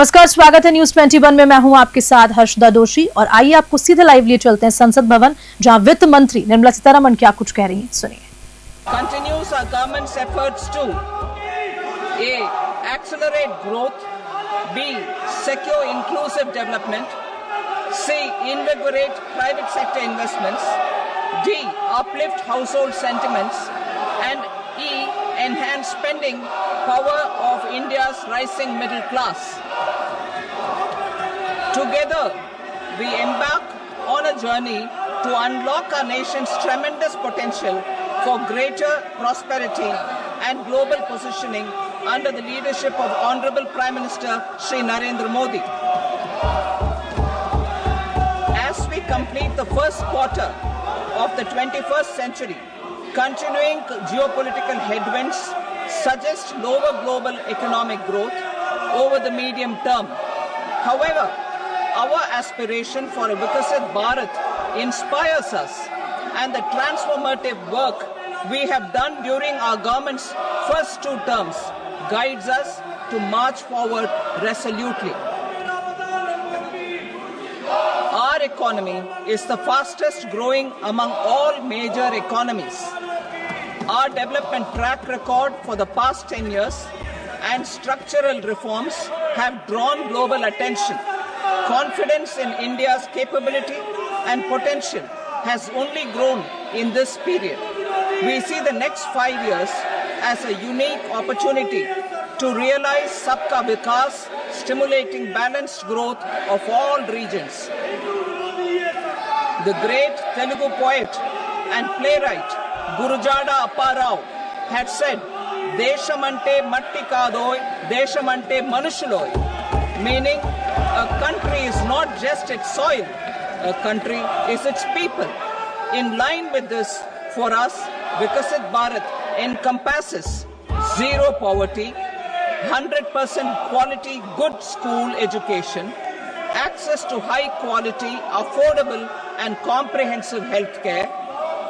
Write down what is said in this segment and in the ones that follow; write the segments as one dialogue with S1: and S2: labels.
S1: नमस्कार, स्वागत है न्यूज 21 में। मैं हूं आपके साथ हर्षदा दोषी और आइए आपको सीधे लाइव लिए चलते हैं संसद भवन, जहां वित्त मंत्री निर्मला सीतारमण क्या कुछ कह रही हैं, सुनिए।
S2: Continues our government's efforts to A. Accelerate growth, B. Secure inclusive development, C. Invigorate private sector investments, D. Uplift household sentiments, and E. Enhance spending power of India's rising middle class. Together, we embark on a journey to unlock our nation's tremendous potential for greater prosperity and global positioning under the leadership of Honorable Prime Minister Shri Narendra Modi. As we complete the first quarter of the 21st century, continuing geopolitical headwinds suggest lower global economic growth over the medium term. However, our aspiration for a Vikasit Bharat inspires us, and the transformative work we have done during our government's first two terms guides us to march forward resolutely. Our economy is the fastest growing among all major economies. Our development track record for the past 10 years and structural reforms have drawn global attention. Confidence in India's capability and potential has only grown in this period. We see the next 5 years as a unique opportunity to realize Sabka Vikas, stimulating balanced growth of all regions. The great Telugu poet and playwright Gurujada Apparao had said, "Deshamante matti kadoy, deshamante manushuloy," meaning a country is not just its soil, a country is its people. In line with this, for us, Vikasit Bharat encompasses zero poverty, 100% quality good school education, access to high quality, affordable and comprehensive health care,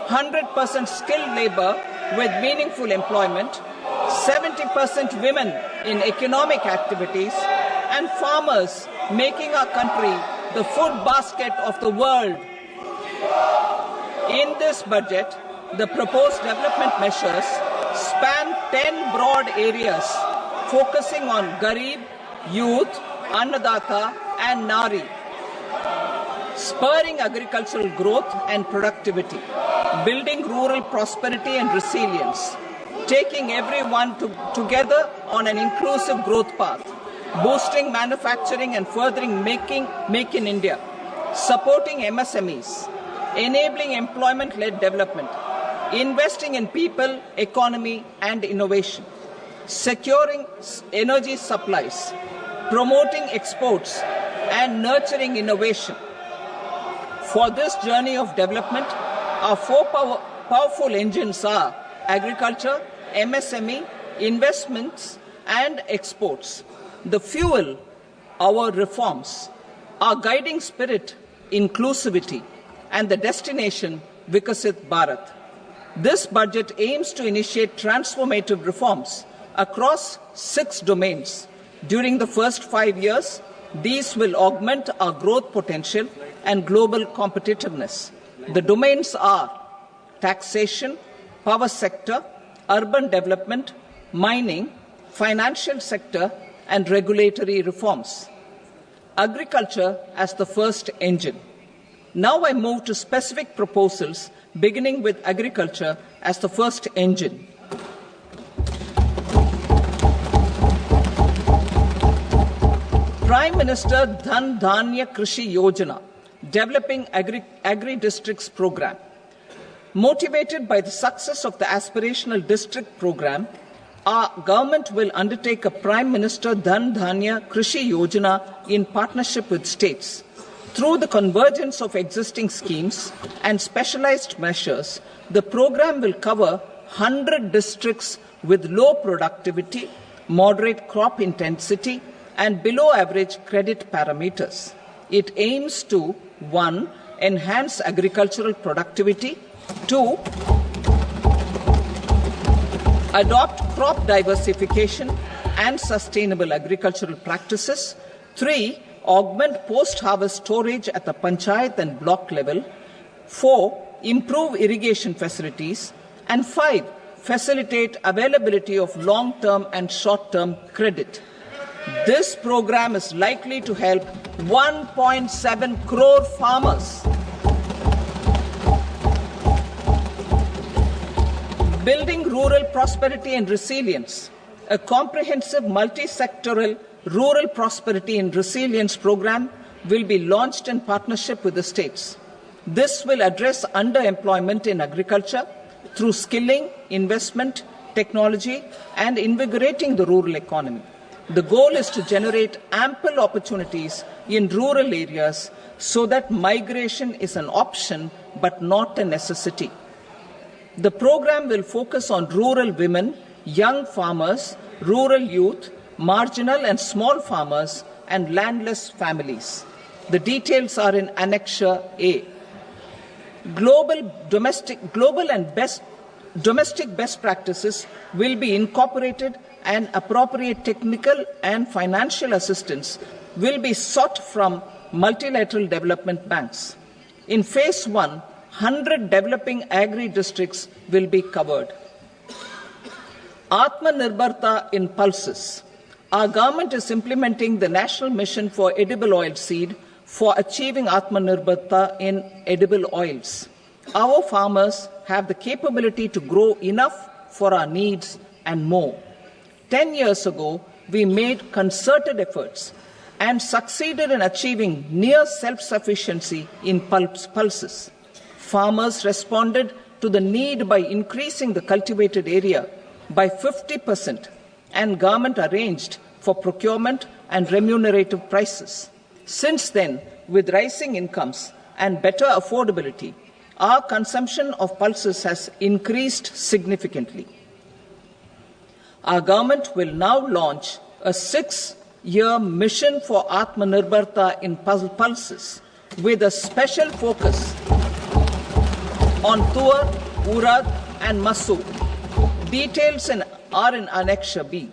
S2: 100% skilled labor with meaningful employment, 70% women in economic activities, and farmers making our country the food basket of the world. In this budget, the proposed development measures span 10 broad areas, focusing on Garib, youth, Annadata, and Nari, spurring agricultural growth and productivity, building rural prosperity and resilience, taking everyone together on an inclusive growth path, boosting manufacturing and furthering Make in India, supporting MSMEs, enabling employment-led development, investing in people, economy, and innovation, securing energy supplies, promoting exports, and nurturing innovation. For this journey of development, our four powerful engines are agriculture, MSME, investments, and exports. The fuel, our reforms, our guiding spirit, inclusivity, and the destination, Vikasit Bharat. This budget aims to initiate transformative reforms across 6 domains. During the first 5 years, these will augment our growth potential and global competitiveness. The domains are taxation, power sector, urban development, mining, financial sector, and regulatory reforms. Agriculture as the first engine. Now I move to specific proposals, beginning with agriculture as the first engine. Prime Minister Dhan Dhanya Krishi Yojana, developing agri-districts program. Motivated by the success of the aspirational district program, our government will undertake a Prime Minister Dhan Dhanya Krishi Yojana in partnership with states. Through the convergence of existing schemes and specialized measures, the program will cover 100 districts with low productivity, moderate crop intensity, and below average credit parameters. It aims to 1. Enhance agricultural productivity, 2. Adopt crop diversification and sustainable agricultural practices, 3. Augment post-harvest storage at the panchayat and block level. 4. Improve irrigation facilities. And 5. Facilitate availability of long-term and short-term credit. This program is likely to help 1.7 crore farmers. Building rural prosperity and resilience. A comprehensive multi-sectoral rural prosperity and resilience program will be launched in partnership with the states. This will address underemployment in agriculture through skilling, investment, technology, and invigorating the rural economy. The goal is to generate ample opportunities in rural areas so that migration is an option but not a necessity. The program will focus on rural women, young farmers, rural youth, marginal and small farmers, and landless families. The details are in Annexure A. Domestic best practices will be incorporated, and appropriate technical and financial assistance will be sought from multilateral development banks. In Phase 1, 100 developing agri-districts will be covered. Atmanirbharta in pulses. Our government is implementing the National Mission for Edible Oilseed for achieving Atmanirbharta in edible oils. Our farmers have the capability to grow enough for our needs and more. 10 years ago, we made concerted efforts and succeeded in achieving near self-sufficiency in pulses. Farmers responded to the need by increasing the cultivated area by 50%, and government arranged for procurement and remunerative prices. Since then, with rising incomes and better affordability, our consumption of pulses has increased significantly. Our government will now launch a 6-year mission for Atmanirbharta in pulses with a special focus on Tuar, Urad and Masoor. Details are in Annexure B.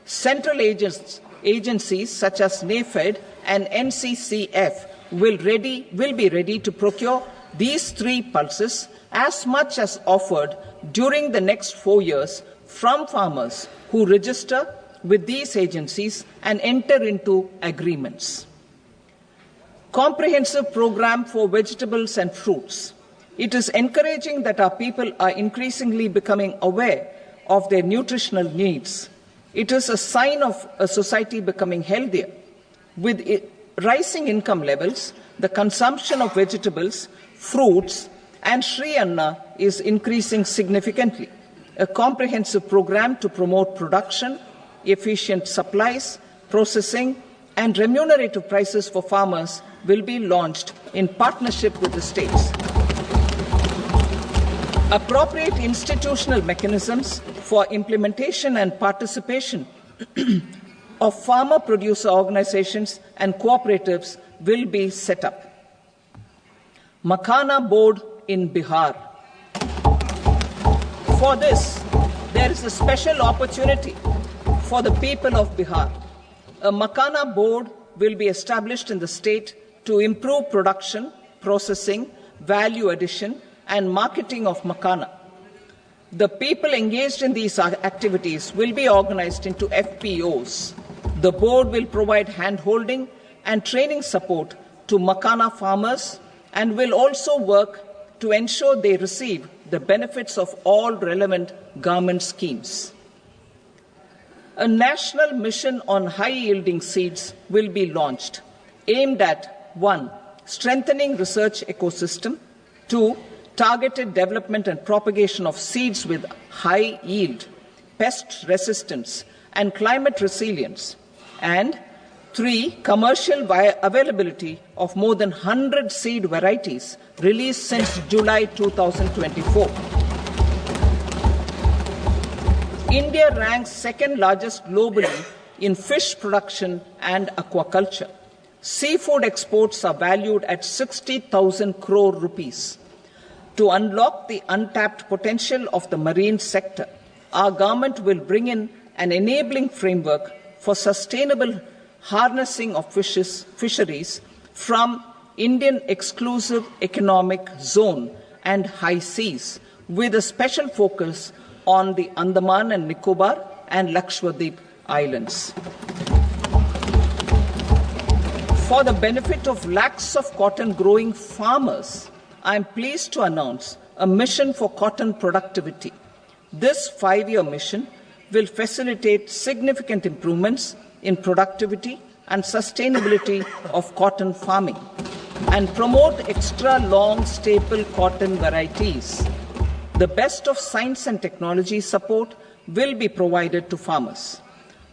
S2: Central agencies such as NAFED and NCCF will be ready to procure these 3 pulses as much as offered during the next 4 years from farmers who register with these agencies and enter into agreements. Comprehensive program for vegetables and fruits. It is encouraging that our people are increasingly becoming aware of their nutritional needs. It is a sign of a society becoming healthier. With rising income levels, the consumption of vegetables, fruits, and Sri Anna is increasing significantly. A comprehensive program to promote production, efficient supplies, processing, and remunerative prices for farmers will be launched in partnership with the states. Appropriate institutional mechanisms for implementation and participation of farmer producer organizations and cooperatives will be set up. Makhana Board in Bihar. For this, there is a special opportunity for the people of Bihar. A Makhana Board will be established in the state to improve production, processing, value addition, and marketing of makhana. The people engaged in these activities will be organized into FPOs. The board will provide hand-holding and training support to makhana farmers and will also work to ensure they receive the benefits of all relevant government schemes. A national mission on high-yielding seeds will be launched, aimed at 1. Strengthening research ecosystem, 2. Targeted development and propagation of seeds with high yield, pest resistance, and climate resilience, and 3. Commercial availability of more than 100 seed varieties released since July 2024. India ranks second largest globally in fish production and aquaculture. Seafood exports are valued at 60,000 crore rupees. To unlock the untapped potential of the marine sector, our government will bring in an enabling framework for sustainable harnessing of fisheries from Indian exclusive economic zone and high seas, with a special focus on the Andaman and Nicobar and Lakshadweep Islands. For the benefit of lakhs of cotton growing farmers, I am pleased to announce a mission for cotton productivity. This 5-year mission will facilitate significant improvements in productivity and sustainability of cotton farming and promote extra long staple cotton varieties. The best of science and technology support will be provided to farmers.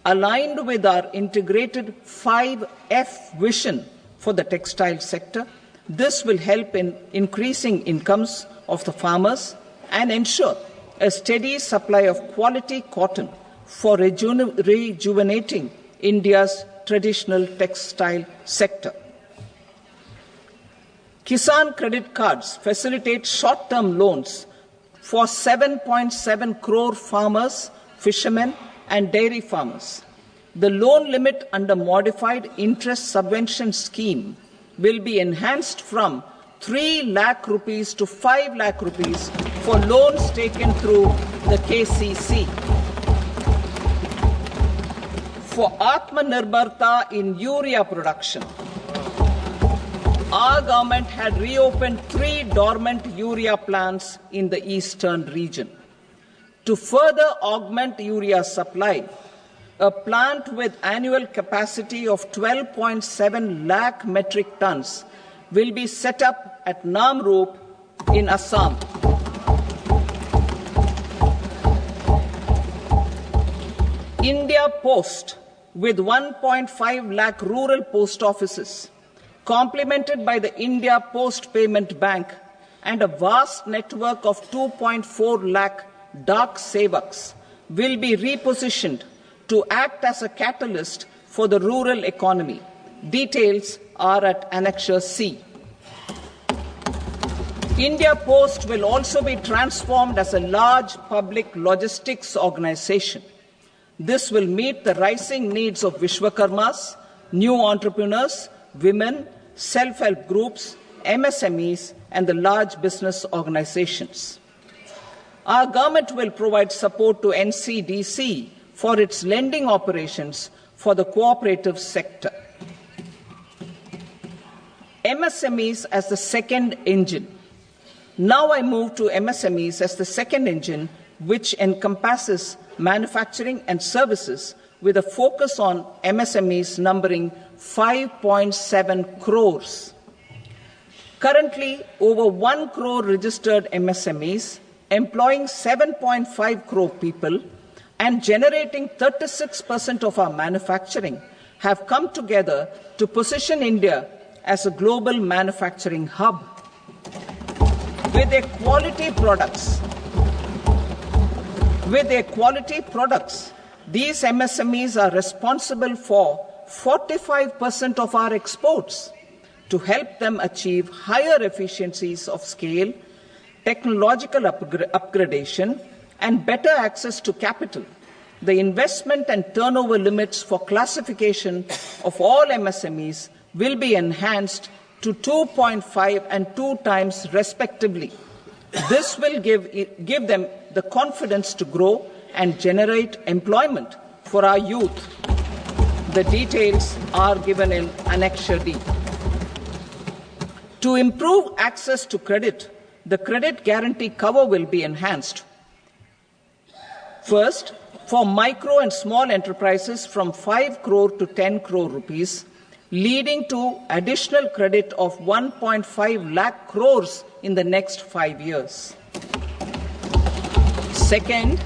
S2: Aligned with our integrated 5F vision for the textile sector, this will help in increasing incomes of the farmers and ensure a steady supply of quality cotton for rejuvenating India's traditional textile sector. Kisan credit cards facilitate short-term loans for 7.7 crore farmers, fishermen, and dairy farmers. The loan limit under modified interest subvention scheme will be enhanced from 3 lakh rupees to 5 lakh rupees for loans taken through the KCC. For Atmanirbharta in urea production, our government had reopened 3 dormant urea plants in the eastern region. To further augment urea supply, a plant with annual capacity of 12.7 lakh metric tons will be set up at Namrup in Assam. India Post, with 1.5 lakh rural post offices, complemented by the India Post Payment Bank and a vast network of 2.4 lakh Dak Sevaks, will be repositioned to act as a catalyst for the rural economy. Details are at Annexure C. India Post will also be transformed as a large public logistics organization. This will meet the rising needs of Vishwakarmas, new entrepreneurs, women, self-help groups, MSMEs, and the large business organizations. Our government will provide support to NCDC for its lending operations for the cooperative sector. MSMEs as the second engine. Now I move to MSMEs as the second engine, which encompasses manufacturing and services with a focus on MSMEs numbering 5.7 crores. Currently, over 1 crore registered MSMEs, employing 7.5 crore people and generating 36% of our manufacturing, have come together to position India as a global manufacturing hub. With their quality products, these MSMEs are responsible for 45% of our exports. To help them achieve higher efficiencies of scale, technological upgradation, and better access to capital, the investment and turnover limits for classification of all MSMEs will be enhanced to 2.5 and 2 times respectively. This will give them the confidence to grow and generate employment for our youth. The details are given in Annexure D. To improve access to credit, the credit guarantee cover will be enhanced. First, for micro and small enterprises from 5 crore to 10 crore rupees, leading to additional credit of 1.5 lakh crores in the next 5 years. Second,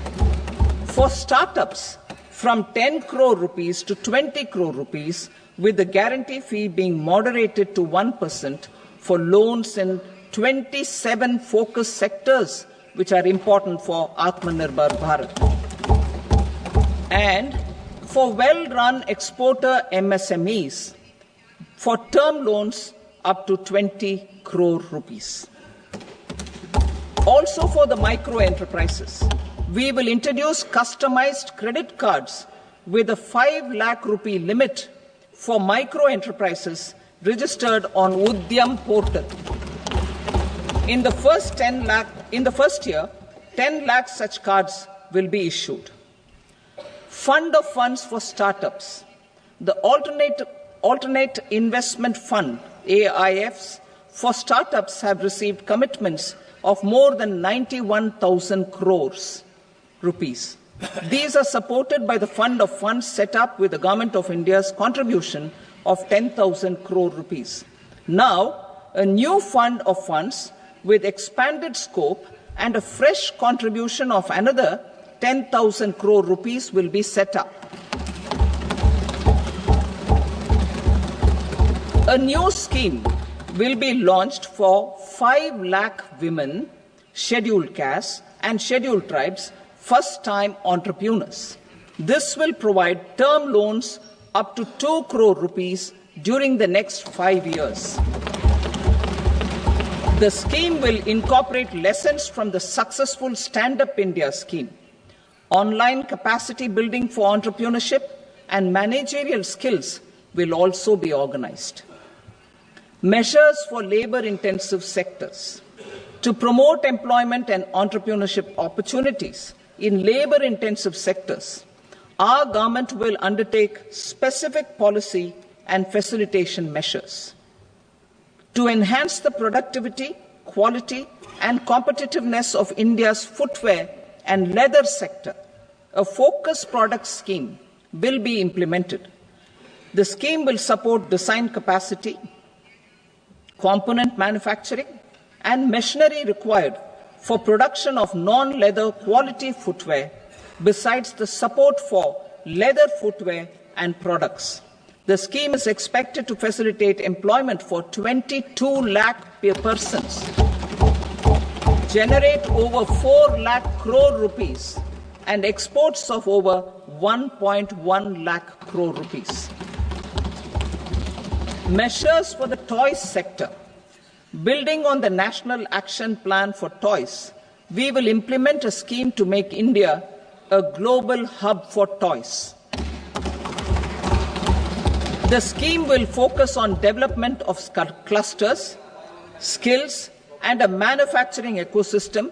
S2: for startups from 10 crore rupees to 20 crore rupees, with the guarantee fee being moderated to 1% for loans in 27 focus sectors which are important for Atmanirbhar Bharat. And for well-run exporter MSMEs, for term loans up to 20 crore rupees. Also for the micro enterprises, we will introduce customized credit cards with a 5 lakh rupee limit for micro enterprises registered on Udyam portal. In the first year, 10 lakh such cards will be issued. Fund of funds for startups. The alternate investment fund, AIFs, for startups have received commitments of more than 91,000 crores rupees. These are supported by the fund of funds set up with the Government of India's contribution of 10,000 crore rupees. Now, a new fund of funds with expanded scope and a fresh contribution of another 10,000 crore rupees will be set up. A new scheme will be launched for 5 lakh women, scheduled castes and scheduled tribes, first-time entrepreneurs. This will provide term loans up to 2 crore rupees during the next 5 years. The scheme will incorporate lessons from the successful Stand Up India scheme. Online capacity building for entrepreneurship and managerial skills will also be organized. Measures for labor-intensive sectors. To promote employment and entrepreneurship opportunities in labor-intensive sectors, our government will undertake specific policy and facilitation measures. To enhance the productivity, quality, and competitiveness of India's footwear and leather sector, a focused product scheme will be implemented. The scheme will support design capacity, component manufacturing, and machinery required for production of non-leather quality footwear, besides the support for leather footwear and products. The scheme is expected to facilitate employment for 22 lakh persons, generate over 4 lakh crore rupees, and exports of over 1.1 lakh crore rupees. Measures for the toys sector. Building on the National Action Plan for Toys, we will implement a scheme to make India a global hub for toys. The scheme will focus on development of clusters, skills, and a manufacturing ecosystem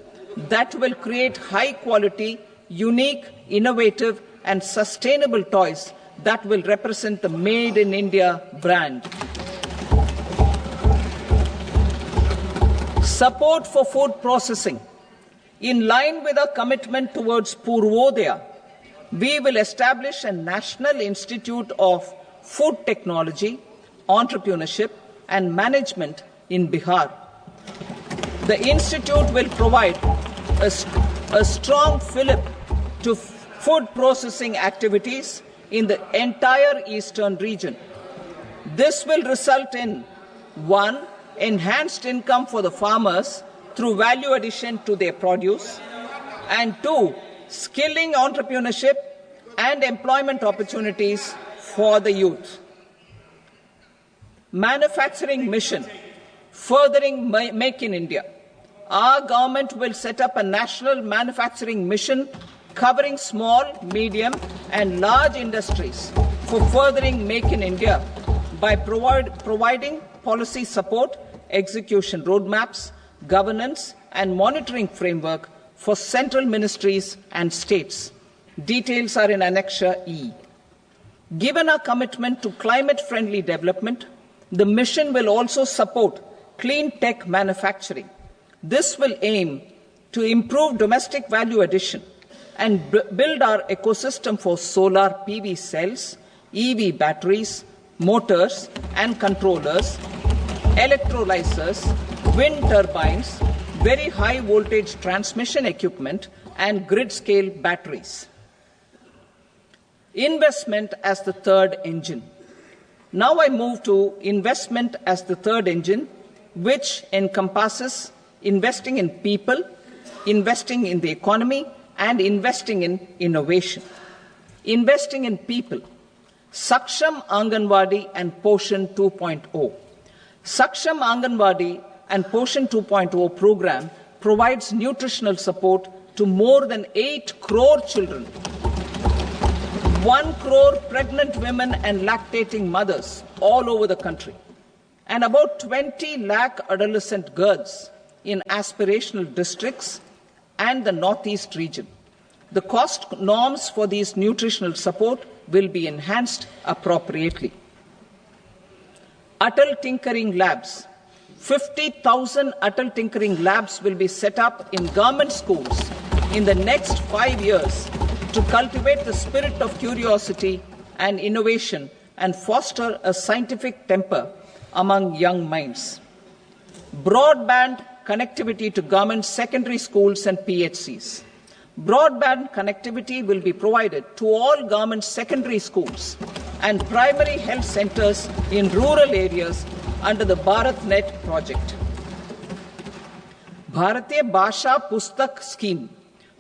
S2: that will create high-quality, unique, innovative, and sustainable toys that will represent the Made in India brand. Support for food processing. In line with our commitment towards Purvodaya, we will establish a National Institute of Food Technology, Entrepreneurship and Management in Bihar. The institute will provide a strong fillip to food processing activities in the entire eastern region. This will result in 1. Enhanced income for the farmers through value addition to their produce, and 2. Skilling entrepreneurship and employment opportunities for the youth. Manufacturing mission, furthering Make in India. Our government will set up a national manufacturing mission covering small, medium, and large industries for furthering Make in India by providing policy support, execution roadmaps, governance, and monitoring framework for central ministries and states. Details are in Annexure E. Given our commitment to climate-friendly development, the mission will also support clean tech manufacturing. This will aim to improve domestic value addition and build our ecosystem for solar PV cells, EV batteries, motors and controllers, electrolyzers, wind turbines, very high voltage transmission equipment, and grid-scale batteries. Investment as the third engine. Now I move to investment as the third engine, which encompasses investing in people, investing in the economy, and investing in innovation. Investing in people. Saksham Anganwadi and Poshan 2.0. Saksham Anganwadi and Poshan 2.0 program provides nutritional support to more than 8 crore children. 1 crore pregnant women and lactating mothers all over the country, and about 20 lakh adolescent girls in aspirational districts and the Northeast region. The cost norms for these nutritional support will be enhanced appropriately. Atal Tinkering Labs. 50,000 Atal Tinkering Labs will be set up in government schools in the next 5 years to cultivate the spirit of curiosity and innovation and foster a scientific temper among young minds. Broadband connectivity to government secondary schools and PHCs. Broadband connectivity will be provided to all government secondary schools and primary health centers in rural areas under the BharatNet project. Bharatiya Bhasha Pustak Scheme.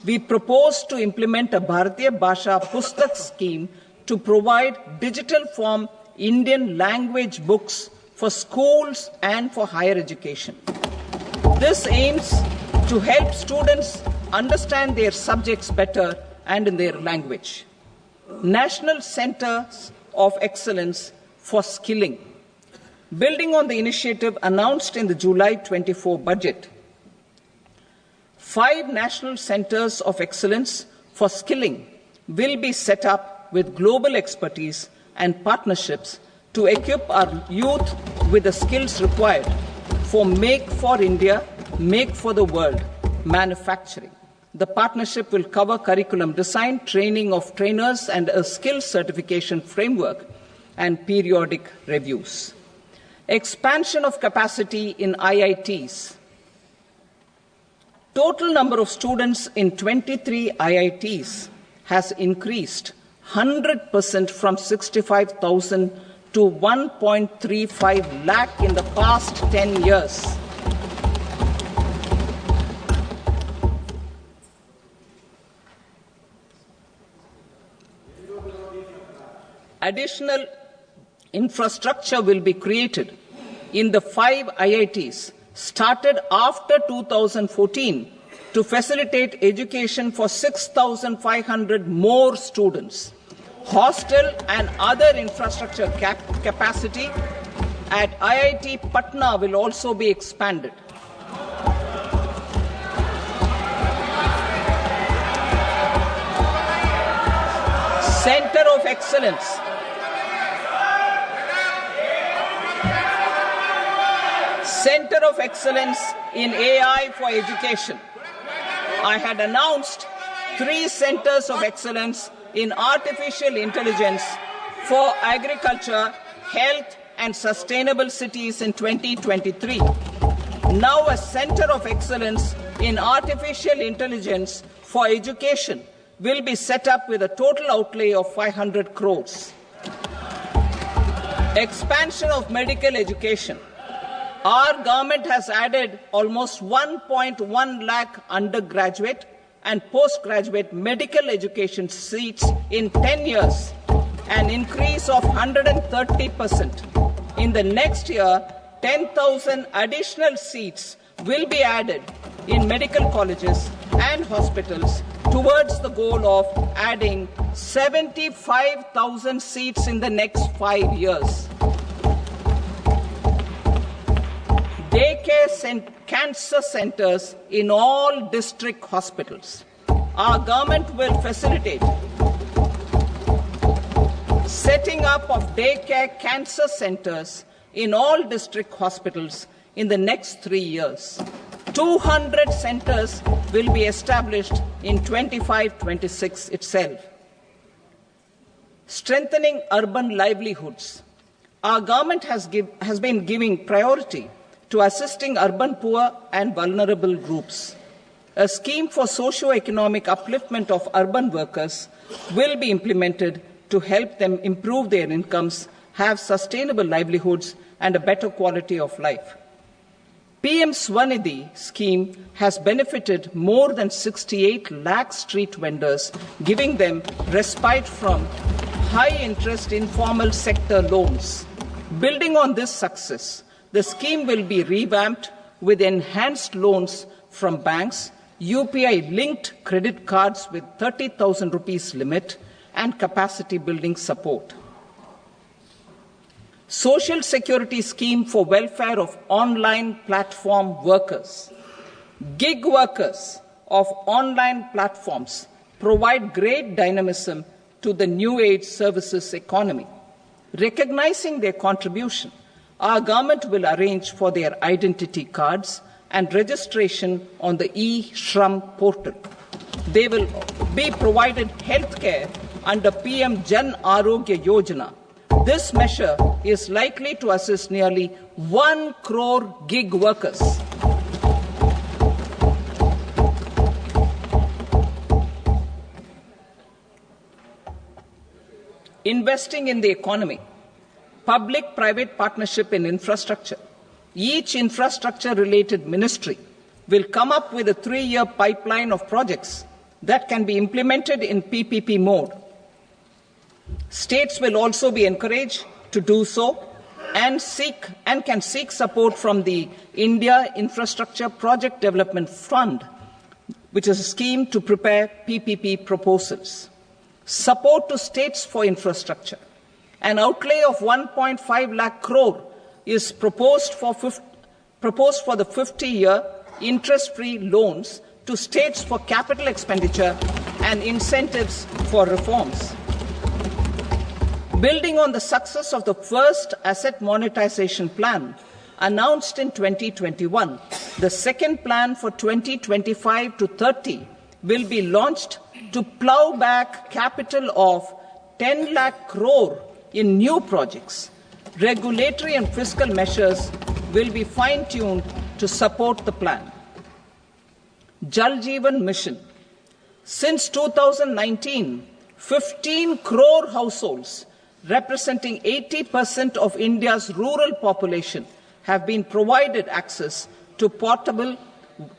S2: We propose to implement a Bharatiya Bhasha Pustak scheme to provide digital form Indian language books for schools and for higher education. This aims to help students understand their subjects better and in their language. National Centers of Excellence for Skilling. Building on the initiative announced in the July 24 budget, 5 national centers of excellence for skilling will be set up with global expertise and partnerships to equip our youth with the skills required for Make for India, Make for the World manufacturing. The partnership will cover curriculum design, training of trainers, and a skills certification framework and periodic reviews. Expansion of capacity in IITs. Total number of students in 23 IITs has increased 100% from 65,000 to 1.35 lakh in the past 10 years. Additional infrastructure will be created in the 5 IITs started after 2014 to facilitate education for 6,500 more students. Hostel and other infrastructure capacity at IIT Patna will also be expanded. Center of Excellence. Center of Excellence in AI for Education. I had announced 3 centers of excellence in artificial intelligence for agriculture, health, and sustainable cities in 2023. Now a center of excellence in artificial intelligence for education will be set up with a total outlay of 500 crores. Expansion of medical education. Our government has added almost 1.1 lakh undergraduate and postgraduate medical education seats in 10 years, an increase of 130%. In the next year, 10,000 additional seats will be added in medical colleges and hospitals towards the goal of adding 75,000 seats in the next 5 years. Daycare cancer centers in all district hospitals. Our government will facilitate setting up of daycare cancer centers in all district hospitals in the next 3 years. 200 centers will be established in 25-26 itself. Strengthening urban livelihoods. Our government has been giving priority to assisting urban poor and vulnerable groups. A scheme for socio-economic upliftment of urban workers will be implemented to help them improve their incomes, have sustainable livelihoods, and a better quality of life. PM Swanidhi scheme has benefited more than 68 lakh street vendors, giving them respite from high-interest informal sector loans. Building on this success, the scheme will be revamped with enhanced loans from banks, UPI-linked credit cards with 30,000 rupees limit, and capacity building support. Social Security scheme for welfare of online platform workers. Gig workers of online platforms provide great dynamism to the new age services economy. Recognizing their contribution, our government will arrange for their identity cards and registration on the e-Shram portal. They will be provided healthcare under PM Jan Arogya Yojana. This measure is likely to assist nearly 1 crore gig workers. Investing in the economy, public-private partnership in infrastructure. Each infrastructure-related ministry will come up with a 3-year pipeline of projects that can be implemented in PPP mode. States will also be encouraged to do so and can seek support from the India Infrastructure Project Development Fund, which is a scheme to prepare PPP proposals. Support to states for infrastructure. An outlay of 1.5 lakh crore is proposed for the 50-year interest-free loans to states for capital expenditure and incentives for reforms. Building on the success of the first asset monetization plan announced in 2021, the second plan for 2025 to 30 will be launched to plow back capital of 10 lakh crore in new projects. Regulatory and fiscal measures will be fine-tuned to support the plan. Jal Jeevan Mission. Since 2019, 15 crore households, representing 80% of India's rural population, have been provided access to portable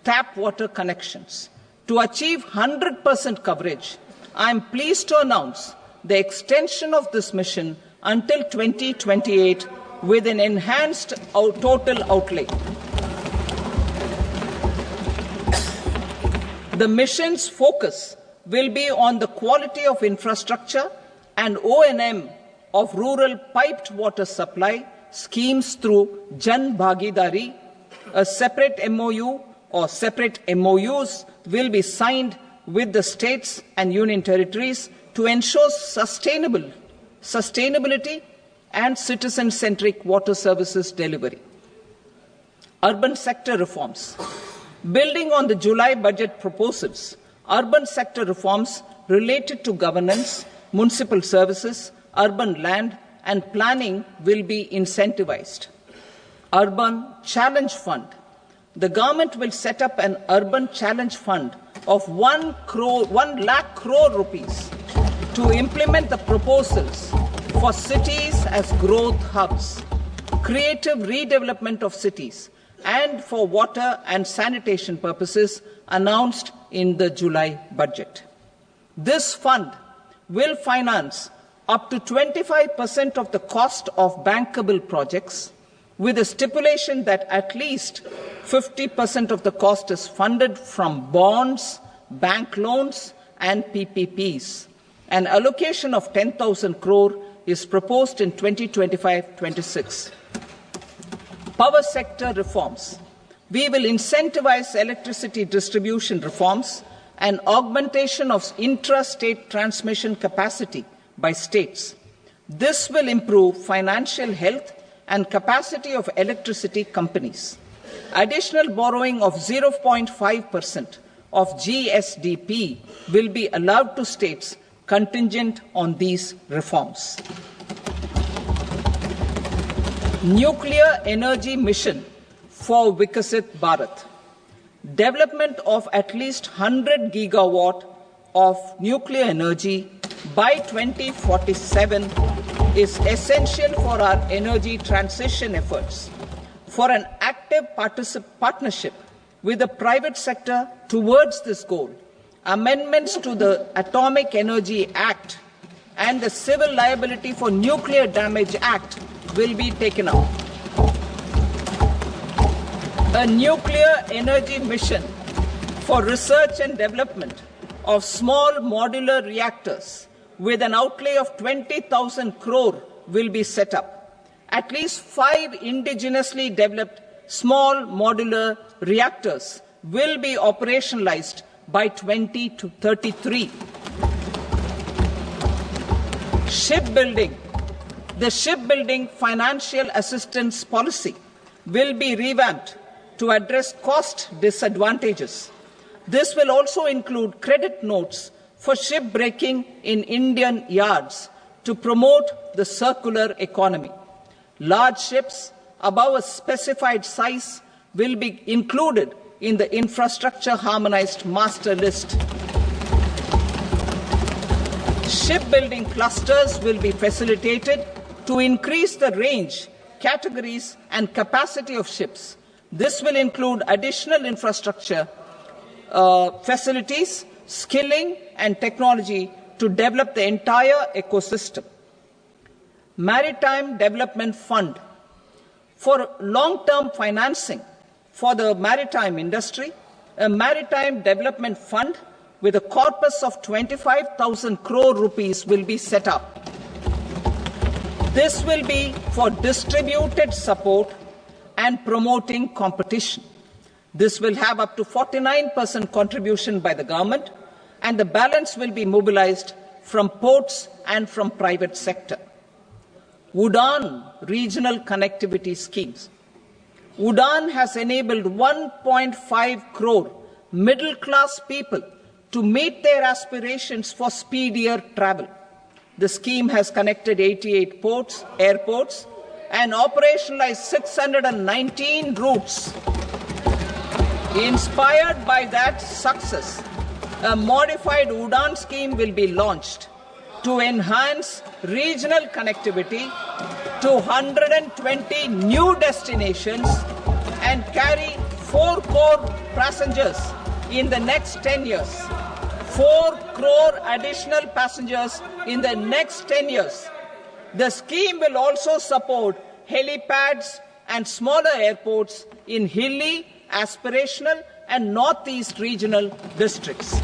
S2: tap water connections. To achieve 100% coverage, I am pleased to announce the extension of this mission until 2028 with an enhanced total outlay. The mission's focus will be on the quality of infrastructure and O&M of rural piped water supply schemes through Jan Bhagidari. A separate MOU or separate MOUs will be signed with the states and union territories to ensure sustainability and citizen-centric water services delivery. Urban sector reforms. Building on the July budget proposals, urban sector reforms related to governance, municipal services, urban land and planning will be incentivized. Urban Challenge Fund. The government will set up an urban challenge fund of 1 lakh crore rupees to implement the proposals for cities as growth hubs, creative redevelopment of cities, and for water and sanitation purposes announced in the July budget. This fund will finance up to 25% of the cost of bankable projects, with a stipulation that at least 50% of the cost is funded from bonds, bank loans, and PPPs. An allocation of 10,000 crore is proposed in 2025-26. Power sector reforms. We will incentivize electricity distribution reforms and augmentation of intra-state transmission capacity by states. This will improve financial health and capacity of electricity companies. Additional borrowing of 0.5% of GSDP will be allowed to states contingent on these reforms. Nuclear energy mission for Vikasit Bharat. Development of at least 100 gigawatt of nuclear energy by 2047 is essential for our energy transition efforts. For an active partnership with the private sector towards this goal, amendments to the Atomic Energy Act and the Civil Liability for Nuclear Damage Act will be taken up. A nuclear energy mission for research and development of small modular reactors with an outlay of 20,000 crore will be set up. At least 5 indigenously developed small modular reactors will be operationalized by 2033. Shipbuilding. The shipbuilding financial assistance policy will be revamped to address cost disadvantages. This will also include credit notes for shipbreaking in Indian yards to promote the circular economy. Large ships above a specified size will be included in the infrastructure harmonized master list. Shipbuilding clusters will be facilitated to increase the range, categories, and capacity of ships. This will include additional infrastructure, facilities, skilling, and technology to develop the entire ecosystem. Maritime Development Fund. For long-term financing for the maritime industry, a Maritime Development Fund with a corpus of 25,000 crore rupees will be set up. This will be for distributed support and promoting competition. This will have up to 49% contribution by the government, and the balance will be mobilized from ports and from private sector. Udaan regional connectivity schemes. Udaan has enabled 1.5 crore middle-class people to meet their aspirations for speedier travel. The scheme has connected 88 airports, and operationalized 619 routes. Inspired by that success, a modified Udaan scheme will be launched to enhance regional connectivity to 120 new destinations and carry 4 crore passengers in the next 10 years. 4 crore additional passengers in the next 10 years. The scheme will also support helipads and smaller airports in hilly, aspirational, and northeast regional districts.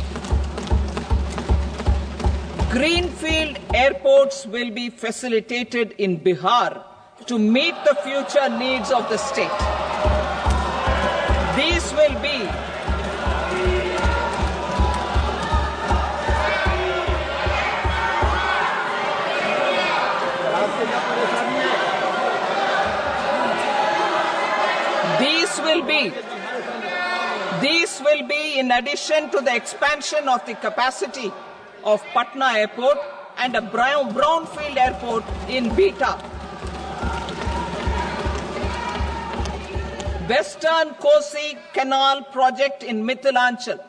S2: Greenfield airports will be facilitated in Bihar to meet the future needs of the state. These will be These will be in addition to the expansion of the capacity of Patna Airport and a brownfield airport in Beta. Western Kosi Canal project in Mithilanchal.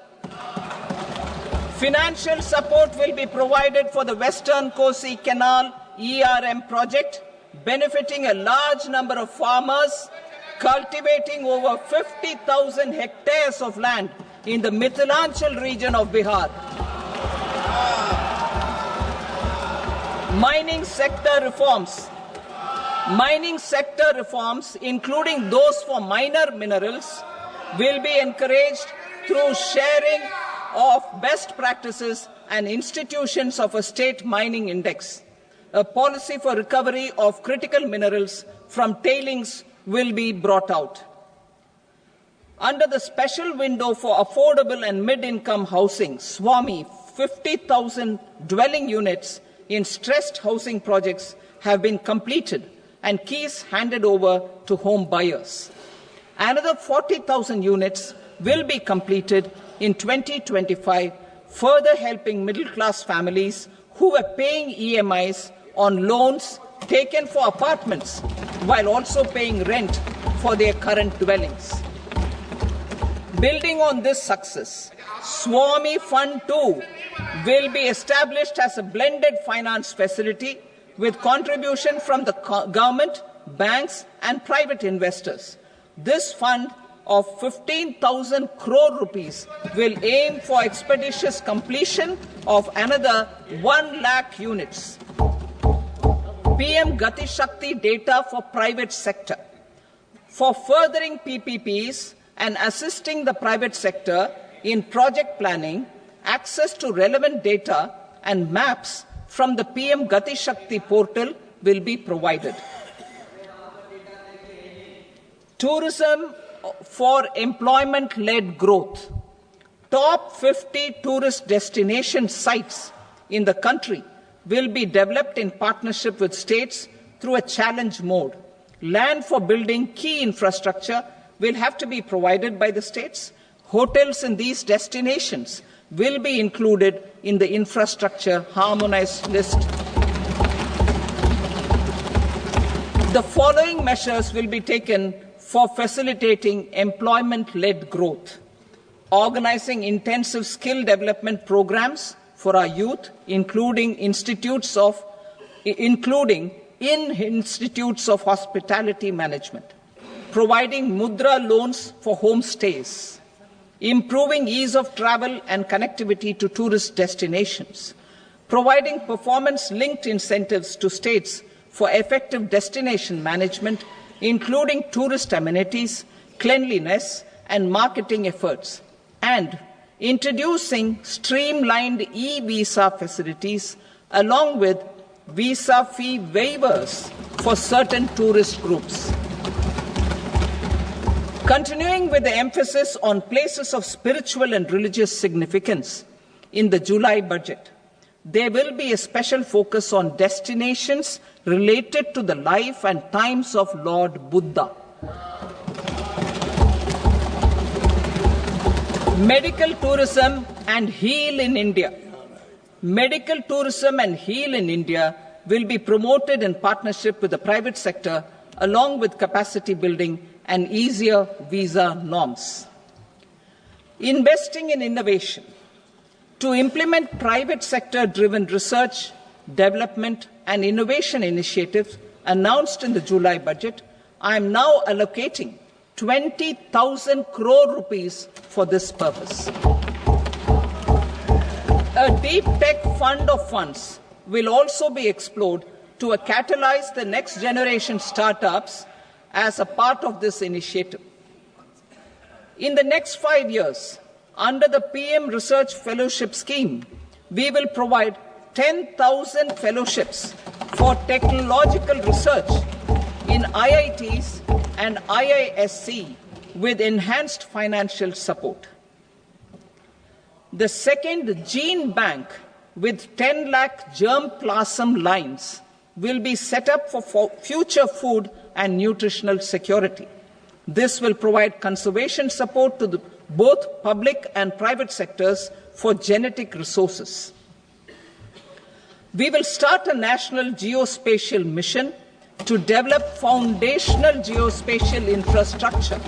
S2: Financial support will be provided for the Western Kosi Canal ERM project, benefiting a large number of farmers, cultivating over 50,000 hectares of land in the Mithilanchal region of Bihar. Mining sector reforms. Mining sector reforms, including those for minor minerals, will be encouraged through sharing of best practices and institutions of a state mining index. A policy for recovery of critical minerals from tailings will be brought out. Under the special window for affordable and mid-income housing, SWAMI, 50,000 dwelling units in stressed housing projects have been completed and keys handed over to home buyers. Another 40,000 units will be completed in 2025, further helping middle-class families who were paying EMIs on loans taken for apartments while also paying rent for their current dwellings. Building on this success, SWAMI Fund 2 will be established as a blended finance facility with contribution from the government, banks, and private investors. This fund of 15,000 crore rupees will aim for expeditious completion of another 1 lakh units. PM Gati Shakti data for private sector. For furthering PPPs and assisting the private sector in project planning, access to relevant data and maps from the PM Gati Shakti portal will be provided. Tourism for employment-led growth. Top 50 tourist destination sites in the country will be developed in partnership with states through a challenge mode. Land for building key infrastructure will have to be provided by the states. Hotels in these destinations will be included in the infrastructure harmonized list. The following measures will be taken for facilitating employment-led growth. Organizing intensive skill development programs for our youth, including in institutes of hospitality management. Providing mudra loans for homestays. Improving ease of travel and connectivity to tourist destinations. Providing performance-linked incentives to states for effective destination management, including tourist amenities, cleanliness, and marketing efforts, and introducing streamlined e-visa facilities along with visa fee waivers for certain tourist groups. Continuing with the emphasis on places of spiritual and religious significance, in the July budget, there will be a special focus on destinations related to the life and times of Lord Buddha. Medical tourism and heal in India. Medical tourism and heal in India will be promoted in partnership with the private sector, along with capacity building and easier visa norms. Investing in innovation. To implement private sector-driven research, development, and innovation initiatives announced in the July budget, I am now allocating 20,000 crore rupees for this purpose. A deep tech fund of funds will also be explored to catalyze the next generation startups as a part of this initiative. In the next 5 years, under the PM Research Fellowship Scheme, we will provide 10,000 fellowships for technological research in IITs and IISc with enhanced financial support. The second gene bank with 10 lakh germplasm lines will be set up for future food and nutritional security. This will provide conservation support to both public and private sectors for genetic resources. We will start a national geospatial mission to develop foundational geospatial infrastructure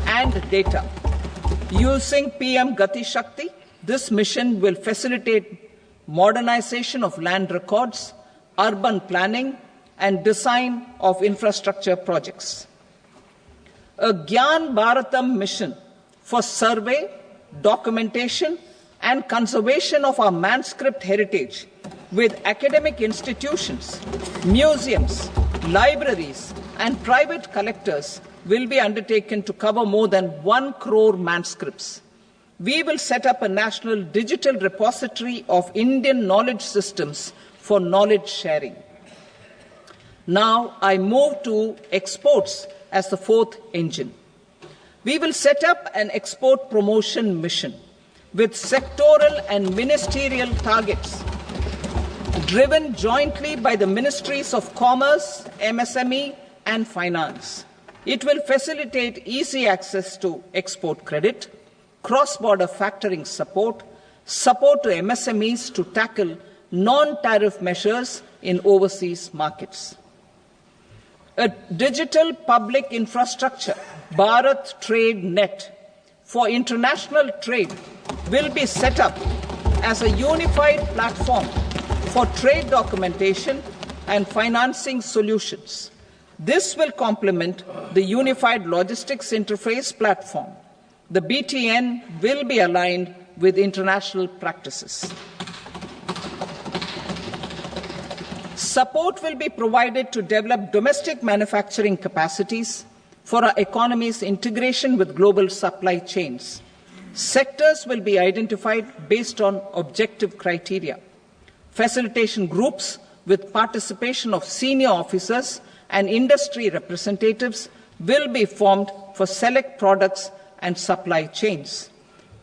S2: and data. Using PM Gati Shakti, this mission will facilitate modernization of land records, urban planning, and design of infrastructure projects. A Gyan Bharatam mission for survey, documentation, and conservation of our manuscript heritage with academic institutions, museums, libraries, and private collectors will be undertaken to cover more than 1 crore manuscripts. We will set up a national digital repository of Indian knowledge systems for knowledge sharing. Now I move to exports as the fourth engine. We will set up an export promotion mission with sectoral and ministerial targets driven jointly by the Ministries of Commerce, MSME, and Finance. It will facilitate easy access to export credit, cross-border factoring support, support to MSMEs to tackle non-tariff measures in overseas markets. A digital public infrastructure, Bharat Trade Net, for international trade will be set up as a unified platform for trade documentation and financing solutions. This will complement the Unified Logistics Interface platform. The BTN will be aligned with international practices. Support will be provided to develop domestic manufacturing capacities for our economy's integration with global supply chains. Sectors will be identified based on objective criteria. facilitation groups with participation of senior officers and industry representatives will be formed for select products and supply chains.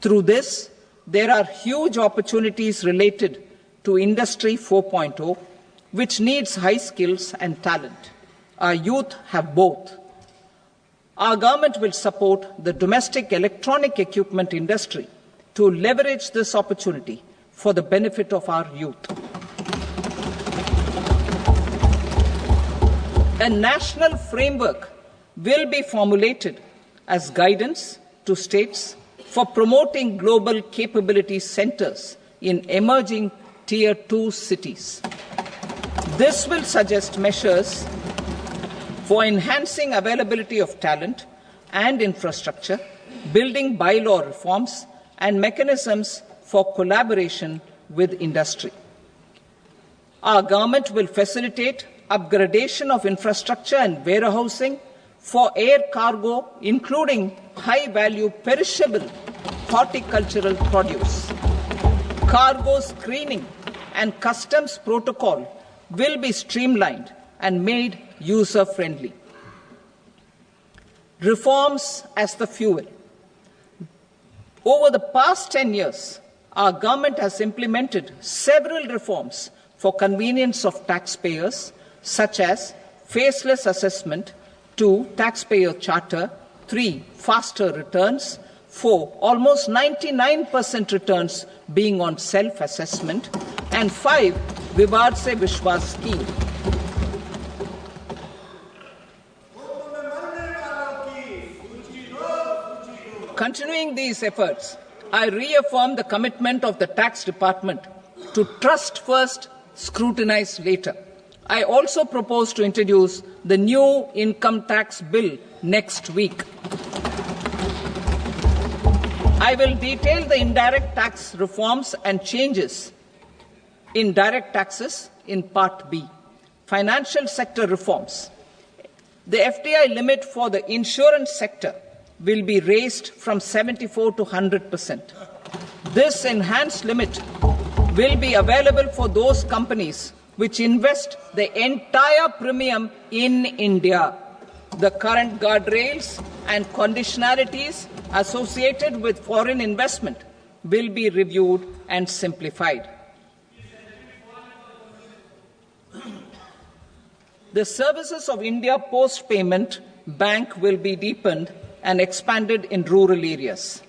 S2: Through this, there are huge opportunities related to Industry 4.0, which needs high skills and talent. Our youth have both. Our government will support the domestic electronic equipment industry to leverage this opportunity for the benefit of our youth. A national framework will be formulated as guidance to states for promoting global capability centers in emerging Tier 2 cities. This will suggest measures for enhancing availability of talent and infrastructure, building bylaw reforms, and mechanisms for collaboration with industry. Our government will facilitate upgradation of infrastructure and warehousing for air cargo, including high-value perishable horticultural produce. Cargo screening and customs protocol will be streamlined and made user-friendly. Reforms as the fuel. Over the past 10 years, our government has implemented several reforms for convenience of taxpayers, such as faceless assessment, 2, taxpayer charter, 3, faster returns, 4, almost 99% returns being on self-assessment, and 5, Vivad Se Vishwas scheme. Continuing these efforts, I reaffirm the commitment of the Tax Department to trust first, scrutinize later. I also propose to introduce the new income tax bill next week. I will detail the indirect tax reforms and changes in direct taxes in Part B. Financial sector reforms. The FDI limit for the insurance sector will be raised from 74 to 100%. This enhanced limit will be available for those companies which invest the entire premium in India. The current guardrails and conditionalities associated with foreign investment will be reviewed and simplified. The services of India Post Payment Bank will be deepened and expanded in rural areas.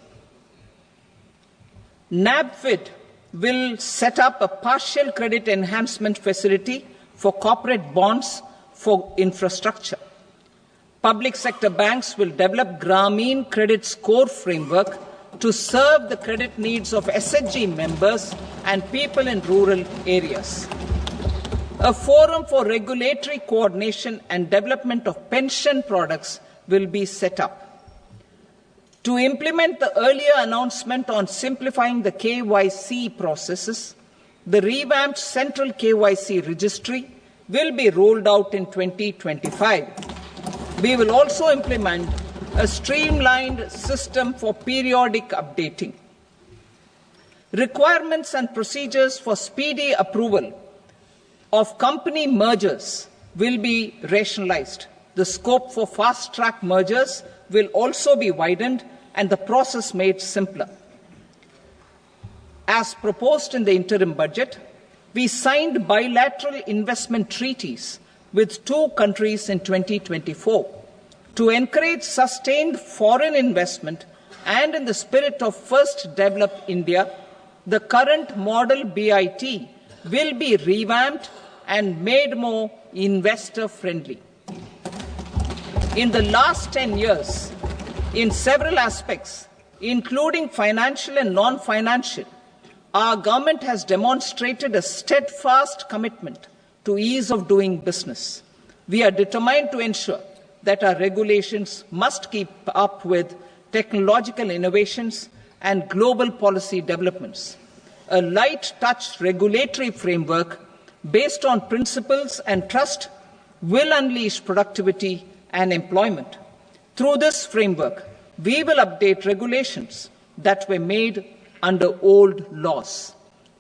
S2: NABFID will set up a partial credit enhancement facility for corporate bonds for infrastructure. Public sector banks will develop Grameen Credit Score framework to serve the credit needs of SHG members and people in rural areas. A forum for regulatory coordination and development of pension products will be set up. To implement the earlier announcement on simplifying the KYC processes, the revamped Central KYC Registry will be rolled out in 2025. We will also implement a streamlined system for periodic updating. Requirements and procedures for speedy approval of company mergers will be rationalized. The scope for fast-track mergers will also be widened and the process made simpler. As proposed in the interim budget, we signed bilateral investment treaties with 2 countries in 2024 to encourage sustained foreign investment, and in the spirit of First Develop India, the current model BIT will be revamped and made more investor-friendly. In the last 10 years, in several aspects, including financial and non-financial, our government has demonstrated a steadfast commitment to ease of doing business. We are determined to ensure that our regulations must keep up with technological innovations and global policy developments. A light-touch regulatory framework based on principles and trust will unleash productivity and employment. Through this framework, we will update regulations that were made under old laws.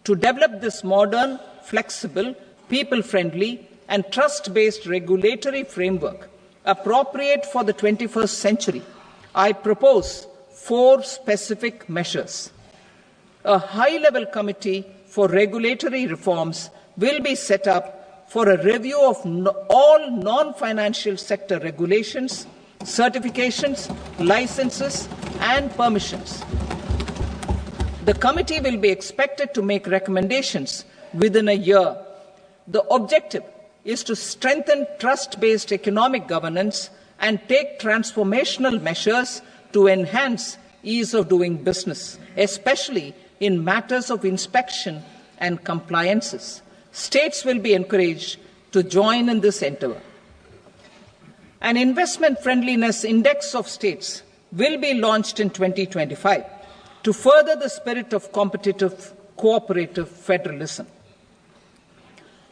S2: To develop this modern, flexible, people-friendly, and trust-based regulatory framework appropriate for the 21st century, I propose 4 specific measures. A high-level committee for regulatory reforms will be set up for a review of all non-financial sector regulations, certifications, licenses, and permissions. The committee will be expected to make recommendations within a year. The objective is to strengthen trust-based economic governance and take transformational measures to enhance ease of doing business, especially in matters of inspection and compliances. States will be encouraged to join in this endeavour. An investment friendliness index of states will be launched in 2025 to further the spirit of competitive, cooperative federalism.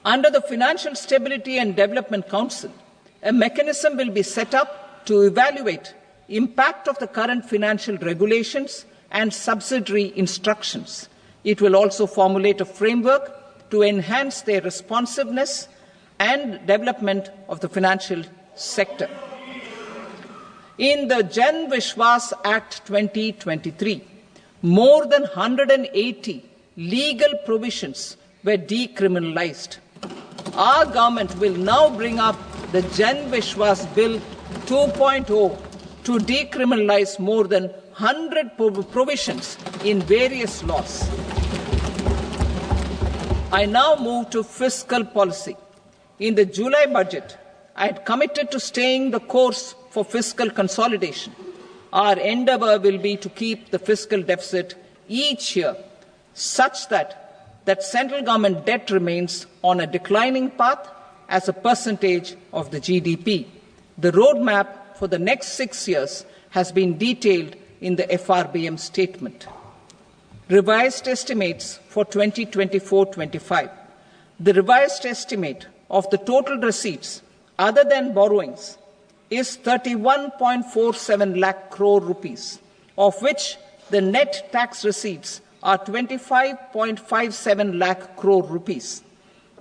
S2: Under the Financial Stability and Development Council, a mechanism will be set up to evaluate impact of the current financial regulations and subsidiary instructions. It will also formulate a framework to enhance their responsiveness and development of the financial sector. In the Jan Vishwas Act 2023, more than 180 legal provisions were decriminalized. Our government will now bring up the Jan Vishwas Bill 2.0 to decriminalize more than 100 provisions in various laws. I now move to fiscal policy. In the July budget, I had committed to staying the course for fiscal consolidation. Our endeavour will be to keep the fiscal deficit each year such that central government debt remains on a declining path as a percentage of the GDP. The roadmap for the next 6 years has been detailed in the FRBM statement. Revised estimates for 2024-25. The revised estimate of the total receipts other than borrowings is 31.47 lakh crore rupees, of which the net tax receipts are 25.57 lakh crore rupees.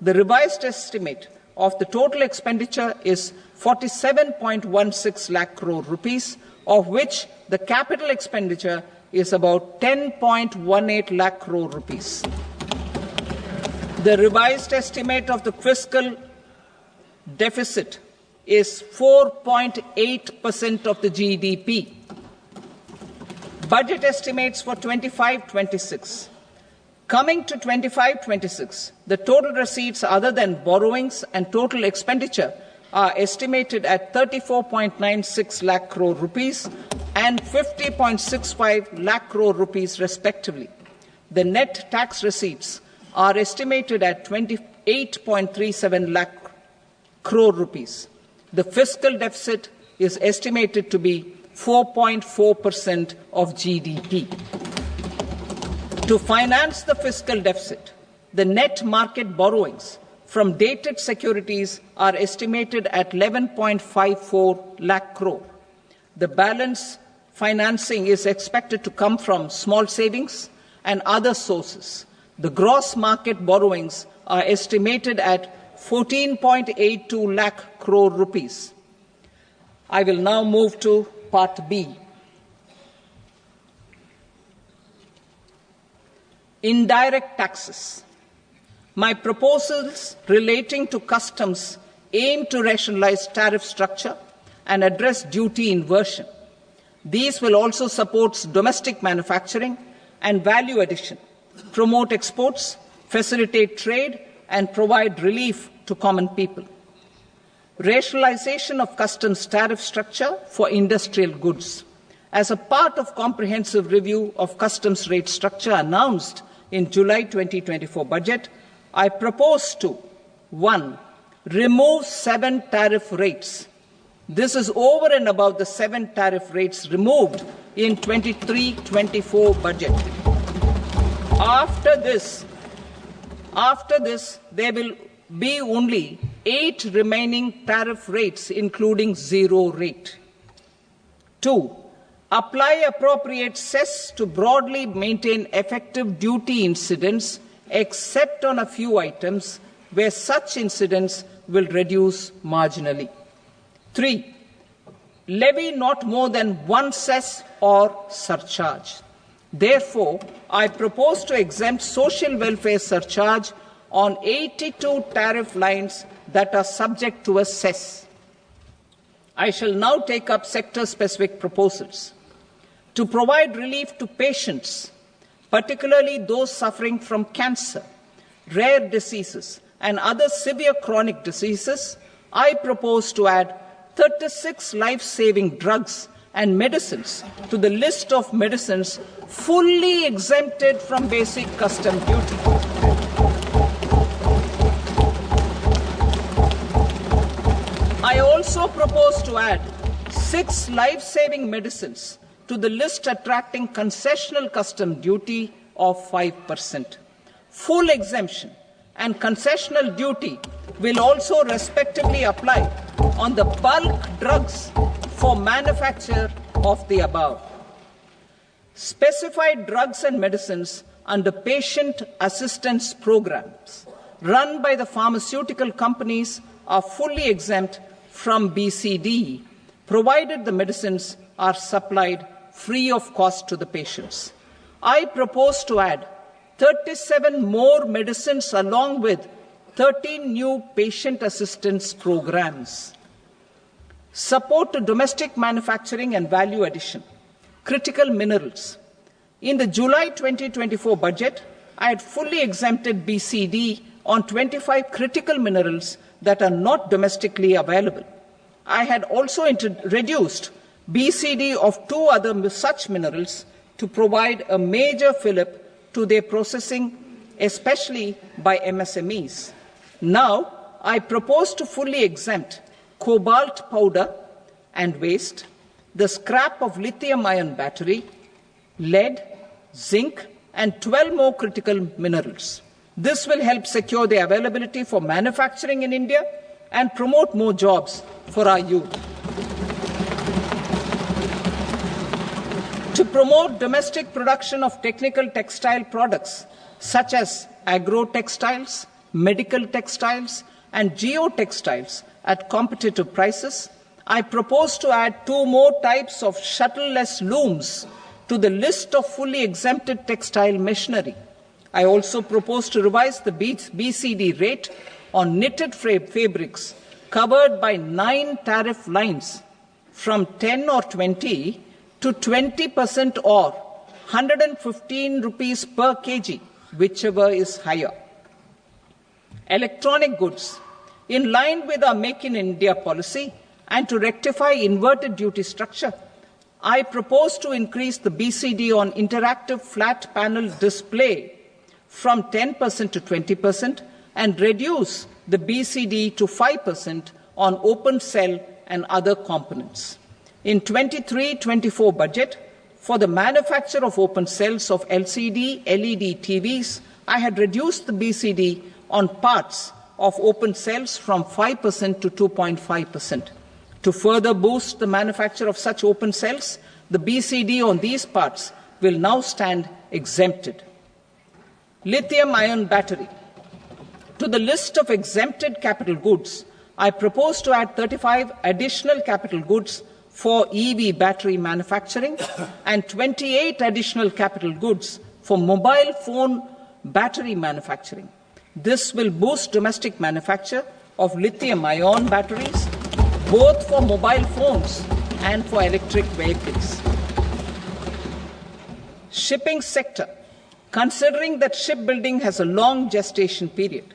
S2: The revised estimate of the total expenditure is 47.16 lakh crore rupees, of which the capital expenditure is about 10.18 lakh crore rupees. The revised estimate of the fiscal deficit is 4.8% of the GDP. Budget estimates for 25-26. Coming to 25-26, the total receipts other than borrowings and total expenditure are estimated at 34.96 lakh crore rupees and 50.65 lakh crore rupees respectively. The net tax receipts are estimated at 28.37 lakh crore rupees. The fiscal deficit is estimated to be 4.4% of GDP. To finance the fiscal deficit, the net market borrowings from dated securities are estimated at 11.54 lakh crore. The balance financing is expected to come from small savings and other sources. The gross market borrowings are estimated at 14.82 lakh crore rupees. I will now move to Part B. Indirect taxes. My proposals relating to customs aim to rationalize tariff structure and address duty inversion. These will also support domestic manufacturing and value addition, promote exports, facilitate trade, and provide relief to common people. Rationalization of customs tariff structure for industrial goods. As a part of comprehensive review of customs rate structure announced in July 2024 budget, I propose to 1. Remove 7 tariff rates. This is over and above the 7 tariff rates removed in 23-24 budget. After this, there will be only 8 remaining tariff rates, including 0 rate. 2. Apply appropriate cess to broadly maintain effective duty incidence, except on a few items where such incidents will reduce marginally. 3. Levy not more than one cess or surcharge. Therefore, I propose to exempt social welfare surcharge on 82 tariff lines that are subject to a cess. I shall now take up sector-specific proposals. To provide relief to patients, particularly those suffering from cancer, rare diseases, and other severe chronic diseases, I propose to add 36 life-saving drugs and medicines to the list of medicines fully exempted from basic custom duty. I also propose to add 6 life-saving medicines to the list attracting concessional custom duty of 5%. Full exemption and concessional duty will also respectively apply on the bulk drugs for manufacture of the above. Specified drugs and medicines under patient assistance programs run by the pharmaceutical companies are fully exempt from BCD, provided the medicines are supplied free of cost to the patients. I propose to add 37 more medicines along with 13 new patient assistance programs. Support to domestic manufacturing and value addition. Critical minerals. In the July 2024 budget, I had fully exempted BCD on 25 critical minerals that are not domestically available. I had also reduced BCD of 2 other such minerals to provide a major fillip to their processing, especially by MSMEs. Now, I propose to fully exempt cobalt powder and waste, the scrap of lithium-ion battery, lead, zinc, and 12 more critical minerals. This will help secure the availability for manufacturing in India and promote more jobs for our youth. To promote domestic production of technical textile products such as agro-textiles, medical textiles, and geotextiles at competitive prices, I propose to add 2 more types of shuttle-less looms to the list of fully exempted textile machinery. I also propose to revise the BCD rate on knitted fabrics covered by 9 tariff lines from 10 or 20 to 20% or 115 rupees per kg, whichever is higher. Electronic goods. In line with our Make in India policy and to rectify inverted duty structure, I propose to increase the BCD on interactive flat panel display from 10% to 20% and reduce the BCD to 5% on open cell and other components. In 23-24 budget, for the manufacture of open cells of LCD, LED TVs, I had reduced the BCD on parts of open cells from 5% to 2.5%. To further boost the manufacture of such open cells, the BCD on these parts will now stand exempted. Lithium-ion battery. To the list of exempted capital goods, I propose to add 35 additional capital goods for EV battery manufacturing and 28 additional capital goods for mobile phone battery manufacturing. This will boost domestic manufacture of lithium-ion batteries, both for mobile phones and for electric vehicles. Shipping sector. Considering that shipbuilding has a long gestation period,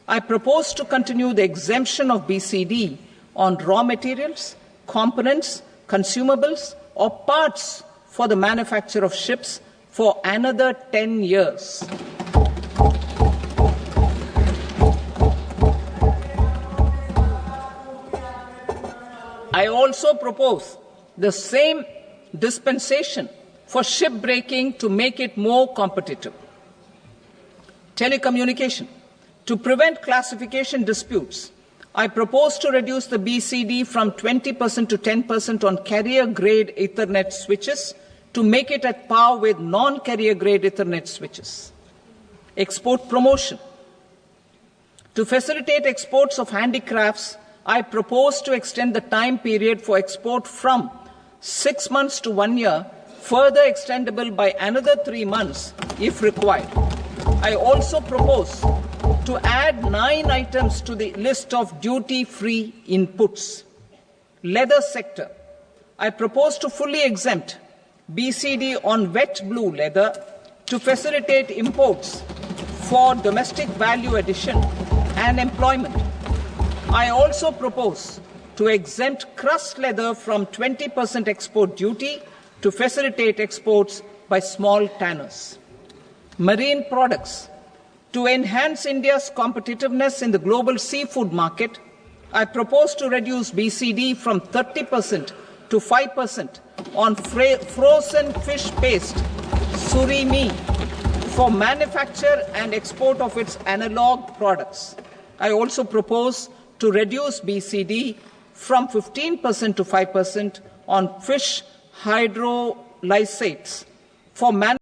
S2: I propose to continue the exemption of BCD on raw materials, components, consumables, or parts for the manufacture of ships for another 10 years. I also propose the same dispensation for shipbreaking to make it more competitive. Telecommunication. To prevent classification disputes, I propose to reduce the BCD from 20% to 10% on carrier-grade Ethernet switches to make it at par with non-carrier-grade Ethernet switches. Export promotion. To facilitate exports of handicrafts, I propose to extend the time period for export from 6 months to 1 year, further extendable by another 3 months if required. I also propose to add 9 items to the list of duty-free inputs. Leather sector. I propose to fully exempt BCD on wet blue leather to facilitate imports for domestic value addition and employment. I also propose to exempt crust leather from 20% export duty to facilitate exports by small tanners. Marine products. To enhance India's competitiveness in the global seafood market, I propose to reduce BCD from 30% to 5% on frozen fish paste, surimi, for manufacture and export of its analog products. I also propose to reduce BCD from 15% to 5% on fish hydrolysates for manufacture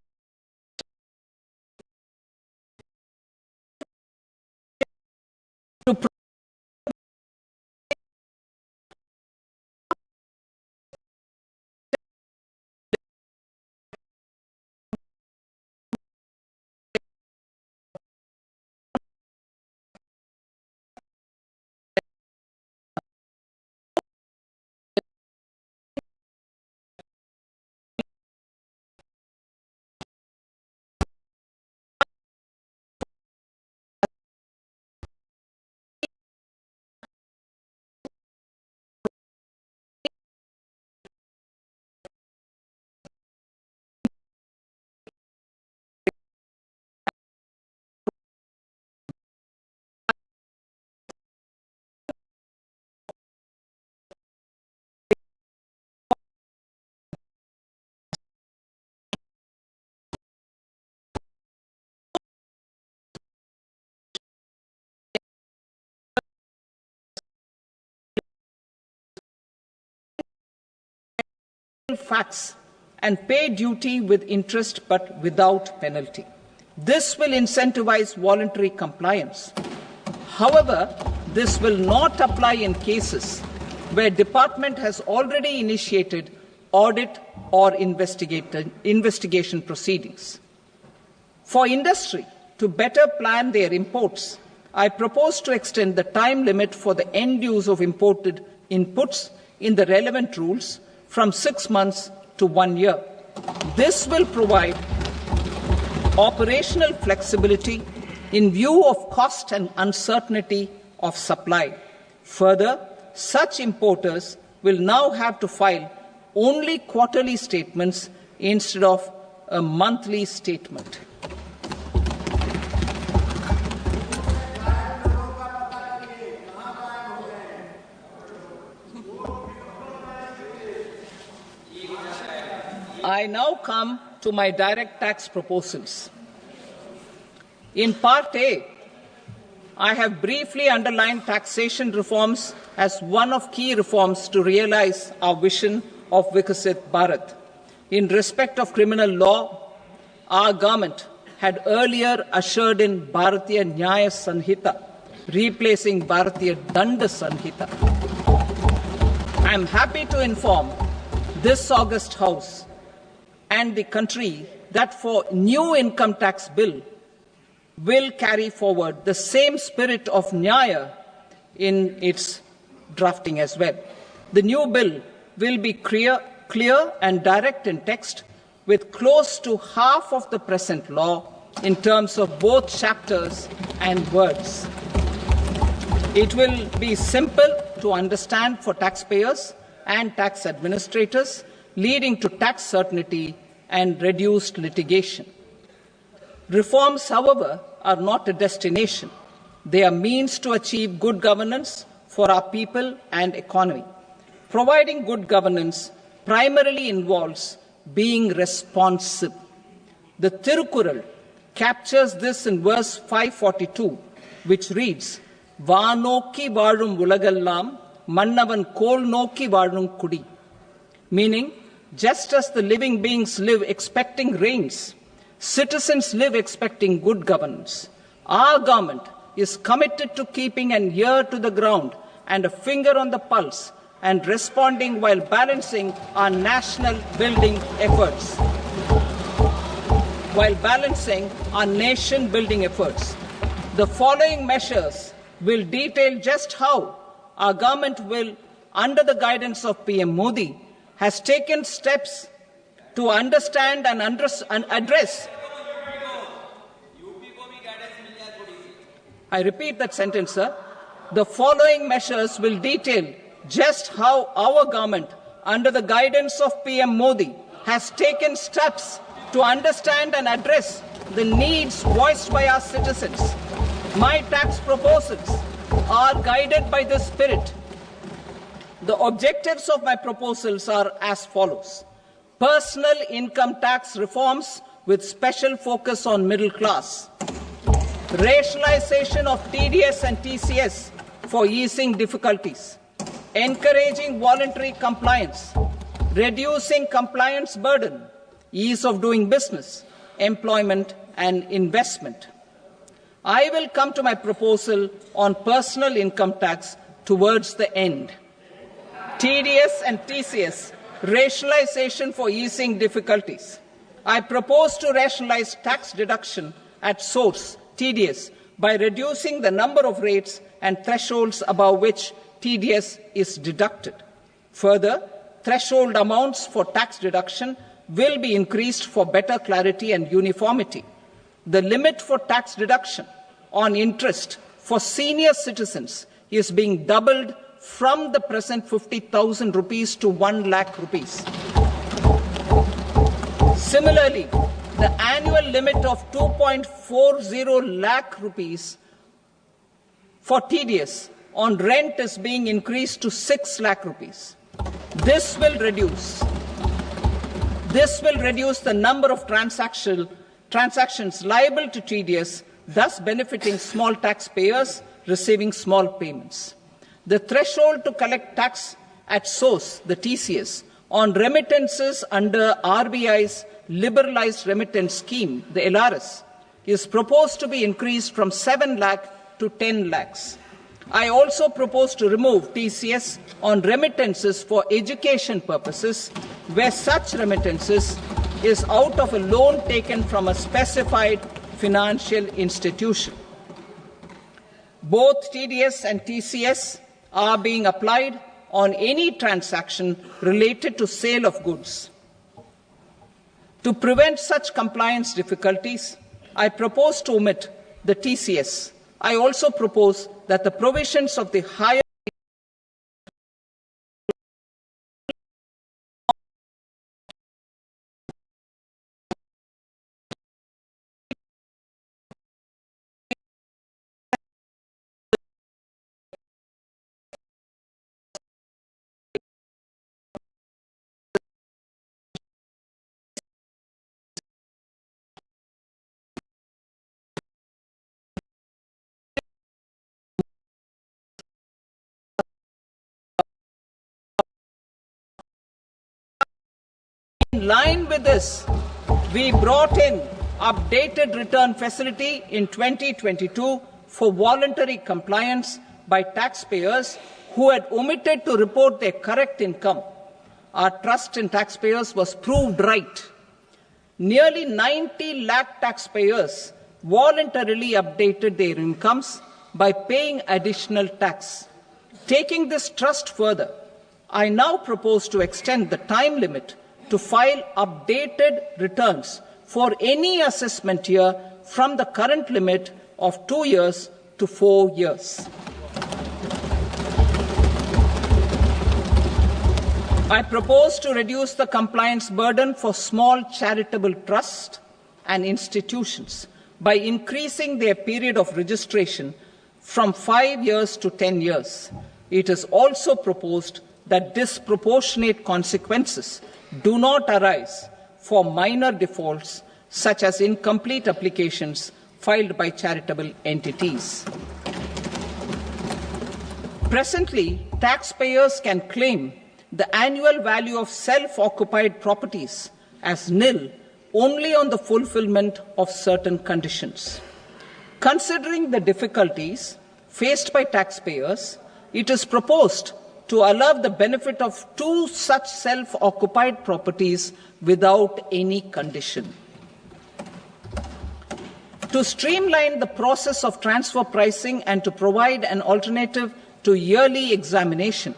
S2: to facts and pay duty with interest but without penalty. This will incentivize voluntary compliance. However, this will not apply in cases where department has already initiated audit or investigation proceedings. For industry to better plan their imports, I propose to extend the time limit for the end use of imported inputs in the relevant rules from 6 months to 1 year. This will provide operational flexibility in view of cost and uncertainty of supply. Further, such importers will now have to file only quarterly statements instead of a monthly statement. I now come to my direct tax proposals. In Part A, I have briefly underlined taxation reforms as one of key reforms to realize our vision of Vikasit Bharat. In respect of criminal law, our government had earlier ushered in Bharatiya Nyaya Sanhita, replacing Bharatiya Danda Sanhita. I am happy to inform this august House and the country that for new income tax bill will carry forward the same spirit of Nyaya in its drafting as well. The new bill will be clear and direct in text, with close to half of the present law in terms of both chapters and words. It will be simple to understand for taxpayers and tax administrators, leading to tax certainty and reduced litigation. Reforms, however, are not a destination. They are means to achieve good governance for our people and economy. Providing good governance primarily involves being responsive. The Tirukural captures this in verse 542, which reads, "Vaanokki vaazhum ulagallam, mannavan kol nokki vaazhum kudi," meaning, just as the living beings live expecting rains, Citizens live expecting good governance. Our government is committed to keeping an ear to the ground and a finger on the pulse and responding while balancing our national building efforts. The following measures will detail just how our government will, under the guidance of PM Modi, has taken steps to understand and address. I repeat that sentence, sir. The following measures will detail just how our government, under the guidance of PM Modi, has taken steps to understand and address the needs voiced by our citizens. My tax proposals are guided by this spirit. The objectives of my proposals are as follows. Personal income tax reforms with special focus on middle class. Rationalization of TDS and TCS for easing difficulties. Encouraging voluntary compliance. Reducing compliance burden. Ease of doing business, employment and investment. I will come to my proposal on personal income tax towards the end. TDS and TCS, rationalization for easing difficulties. I propose to rationalize tax deduction at source, TDS, by reducing the number of rates and thresholds above which TDS is deducted. Further, threshold amounts for tax deduction will be increased for better clarity and uniformity. The limit for tax deduction on interest for senior citizens is being doubled from the present 50,000 rupees to 1 lakh rupees. Similarly, the annual limit of 2.40 lakh rupees for TDS on rent is being increased to 6 lakh rupees. This will reduce the number of transactions liable to TDS, thus benefiting small taxpayers receiving small payments. The threshold to collect tax at source, the TCS, on remittances under RBI's liberalized remittance scheme, the LRS, is proposed to be increased from 7 lakh to 10 lakhs. I also propose to remove TCS on remittances for education purposes, where such remittances is out of a loan taken from a specified financial institution. Both TDS and TCS are being applied on any transaction related to sale of goods. To prevent such compliance difficulties, I propose to omit the TCS. I also propose that the provisions of the higher In line with this, we brought in updated return facility in 2022 for voluntary compliance by taxpayers who had omitted to report their correct income. Our trust in taxpayers was proved right. Nearly 90 lakh taxpayers voluntarily updated their incomes by paying additional tax. Taking this trust further, I now propose to extend the time limit to file updated returns for any assessment year from the current limit of 2 years to 4 years. I propose to reduce the compliance burden for small charitable trusts and institutions by increasing their period of registration from 5 years to 10 years. It is also proposed that disproportionate consequences do not arise for minor defaults such as incomplete applications filed by charitable entities. Presently, taxpayers can claim the annual value of self-occupied properties as nil only on the fulfillment of certain conditions. Considering the difficulties faced by taxpayers, it is proposed to allow the benefit of 2 such self-occupied properties without any condition. To streamline the process of transfer pricing and to provide an alternative to yearly examination,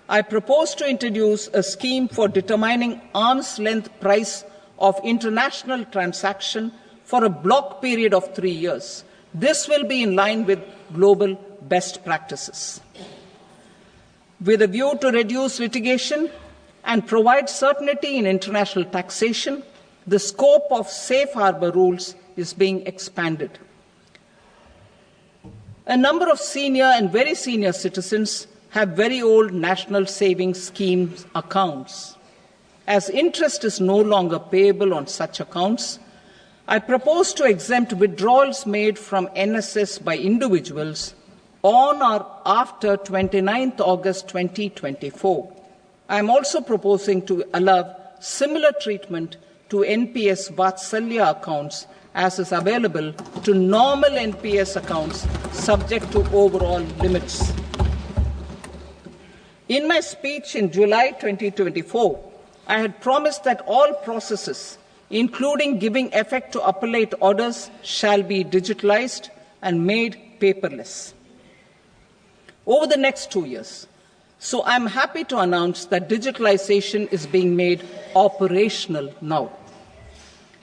S2: I propose to introduce a scheme for determining arm's length price of international transaction for a block period of 3 years. This will be in line with global best practices. With a view to reduce litigation and provide certainty in international taxation, the scope of safe harbor rules is being expanded. A number of senior and very senior citizens have very old national savings schemes accounts. As interest is no longer payable on such accounts, I propose to exempt withdrawals made from NSS by individuals on or after 29th August 2024. I am also proposing to allow similar treatment to NPS Vatsalya accounts as is available to normal NPS accounts subject to overall limits. In my speech in July 2024, I had promised that all processes, including giving effect to appellate orders, shall be digitalized and made paperless over the next 2 years. So I'm happy to announce that digitalization is being made operational now.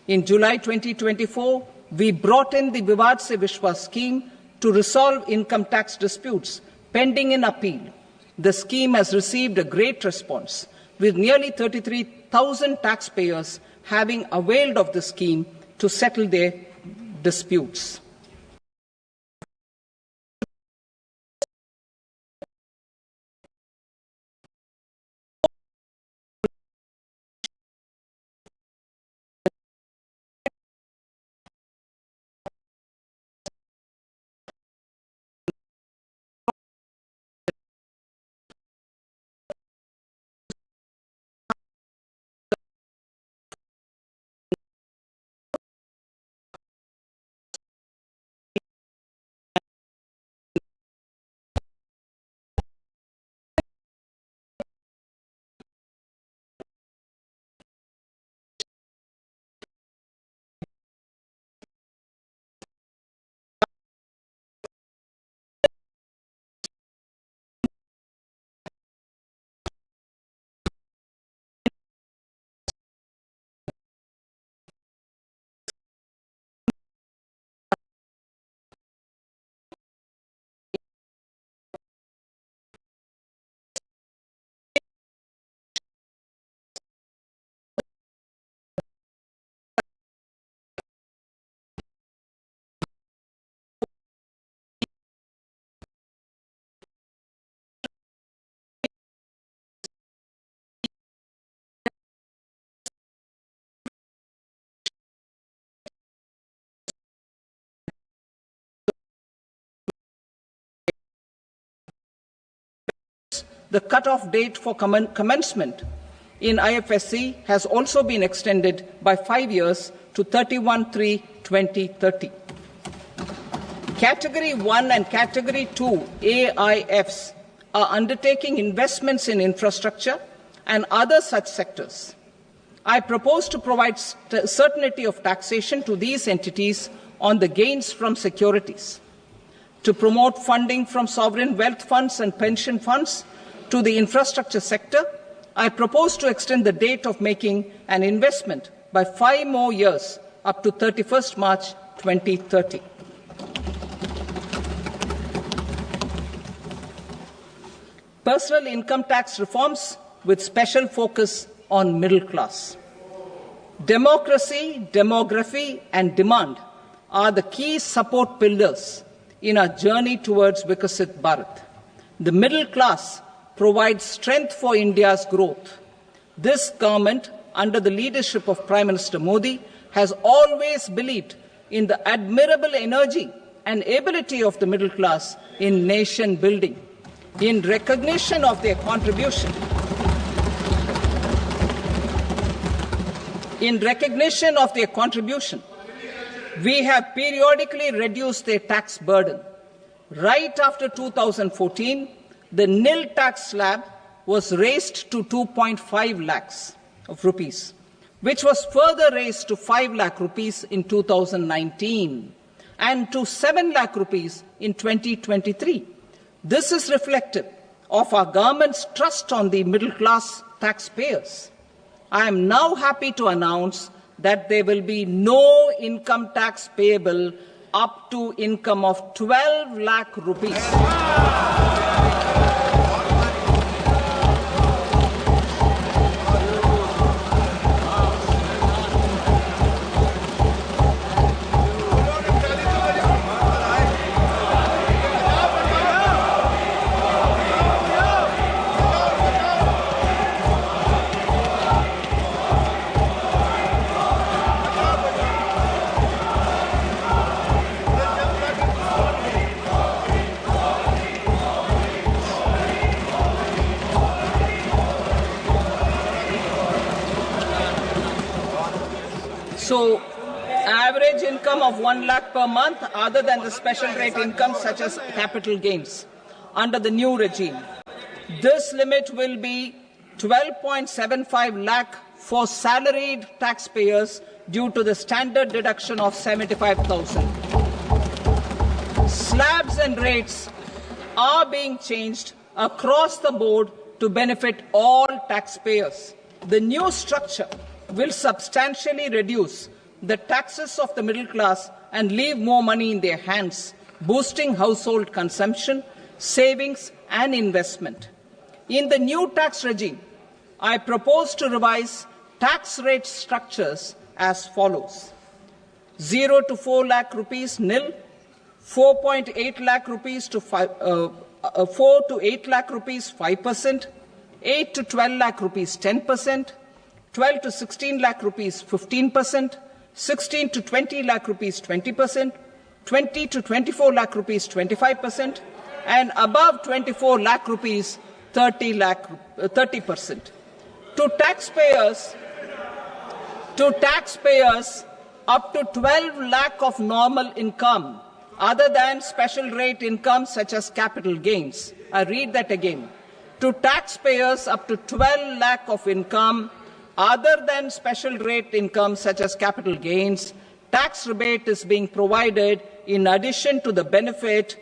S2: In July 2024, we brought in the Vivad Se Vishwas scheme to resolve income tax disputes pending in appeal. The scheme has received a great response, with nearly 33,000 taxpayers having availed of the scheme to settle their disputes. The cut-off date for commencement in IFSC has also been extended by 5 years to 31/3/2030. Category 1 and Category 2 AIFs are undertaking investments in infrastructure and other such sectors. I propose to provide certainty of taxation to these entities on the gains from securities, to promote funding from sovereign wealth funds and pension funds to the infrastructure sector. I propose to extend the date of making an investment by 5 more years up to 31st March 2030. Personal income tax reforms with special focus on middle class. Democracy, demography, and demand are the key support pillars in our journey towards Vikasit Bharat. The middle class provides strength for India's growth. This government, under the leadership of Prime Minister Modi, has always believed in the admirable energy and ability of the middle class in nation building. In recognition of their contribution, In recognition of their contribution, we have periodically reduced their tax burden. Right after 2014, the nil tax slab was raised to 2.5 lakhs of rupees, which was further raised to 5 lakh rupees in 2019 and to 7 lakh rupees in 2023. This is reflective of our government's trust on the middle class taxpayers. I am now happy to announce that there will be no income tax payable up to income of 12 lakh rupees. So, average income of 1 lakh per month other than the special rate income such as capital gains under the new regime. This limit will be 12.75 lakh for salaried taxpayers due to the standard deduction of 75,000. Slabs and rates are being changed across the board to benefit all taxpayers. The new structure will substantially reduce the taxes of the middle class and leave more money in their hands, boosting household consumption, savings and investment. In the new tax regime, I propose to revise tax rate structures as follows: 0 to 4 lakh rupees nil, 4.8 lakh rupees to 4 to 8 lakh rupees 5%, 8 to 12 lakh rupees 10%, 12 to 16 lakh rupees 15%, 16 to 20 lakh rupees 20%, 20 to 24 lakh rupees 25%, and above 24 lakh rupees 30%. To taxpayers up to 12 lakh of normal income, other than special rate income such as capital gains. I read that again. To taxpayers up to 12 lakh of income, other than special rate income such as capital gains, tax rebate is being provided in addition to the benefit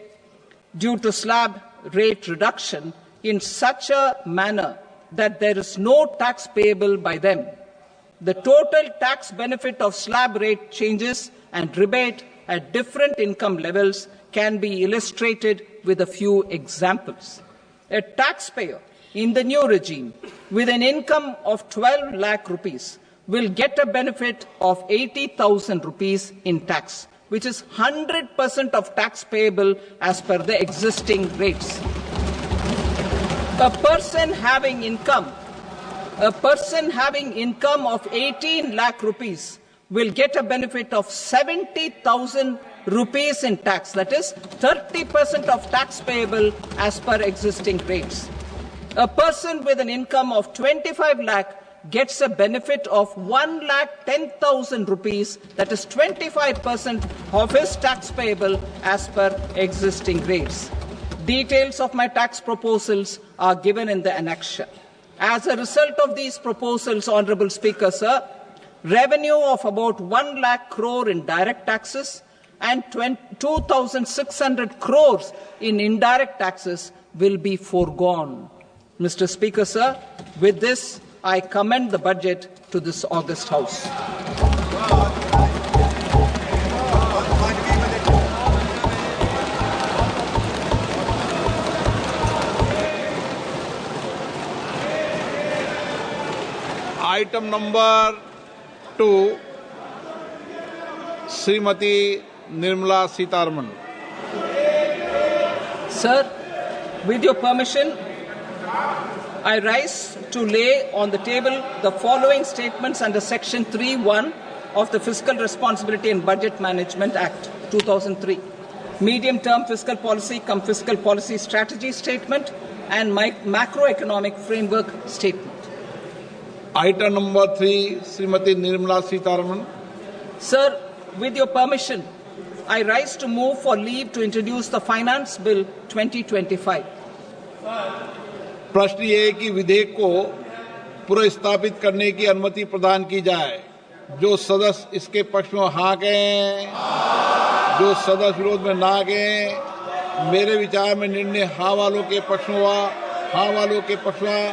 S2: due to slab rate reduction in such a manner that there is no tax payable by them. The total tax benefit of slab rate changes and rebate at different income levels can be illustrated with a few examples. A taxpayer in the new regime with an income of 12 lakh rupees will get a benefit of 80,000 rupees in tax, which is 100% of tax payable as per the existing rates. A person having income of 18 lakh rupees will get a benefit of 70,000 rupees in tax, that is 30% of tax payable as per existing rates. A person with an income of 25 lakh gets a benefit of 1,10,000 rupees, that is 25% of his tax payable as per existing rates. Details of my tax proposals are given in the annexure. As a result of these proposals, Honourable Speaker, sir, revenue of about 1 lakh crore in direct taxes and 2,600 crores in indirect taxes will be foregone. Mr. Speaker, sir, with this, I commend the budget to this august House.
S3: Item number 2, Srimati Nirmala Sitharaman.
S2: Sir, with your permission, I rise to lay on the table the following statements under Section 3(1) of the Fiscal Responsibility and Budget Management Act 2003, medium-term fiscal policy cum fiscal policy strategy statement and macroeconomic framework statement.
S3: Item number 3, Srimati Nirmala Sitharaman.
S2: Sir, with your permission, I rise to move for leave to introduce the Finance Bill 2025.
S3: प्रश्न ये है कि विधेयक को पुनर्स्थापित करने की अनुमति प्रदान की जाए। जो सदस्य इसके पक्ष में हाँ कहें, जो सदस्य विरोध में ना कहें। मेरे विचार में निर्णय हाँ वालों के पक्ष में हुआ। हाँ वालों के पक्ष में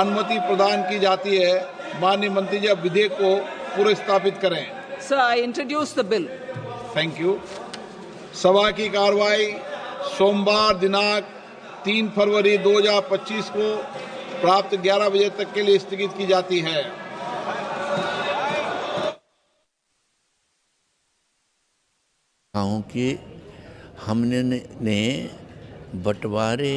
S3: अनुमति प्रदान की जाती है। माननीय मंत्री जी, अब विधेयक को पुनर्स्थापित करें।
S2: Sir, I introduce the bill.
S3: Thank you. सभा की कार्रवाई सोमवार दिनांक 3 फरवरी 2025 को प्राप्त 11 बजे तक के लिए स्थगित की जाती है।
S4: कि हमने ने बंटवारे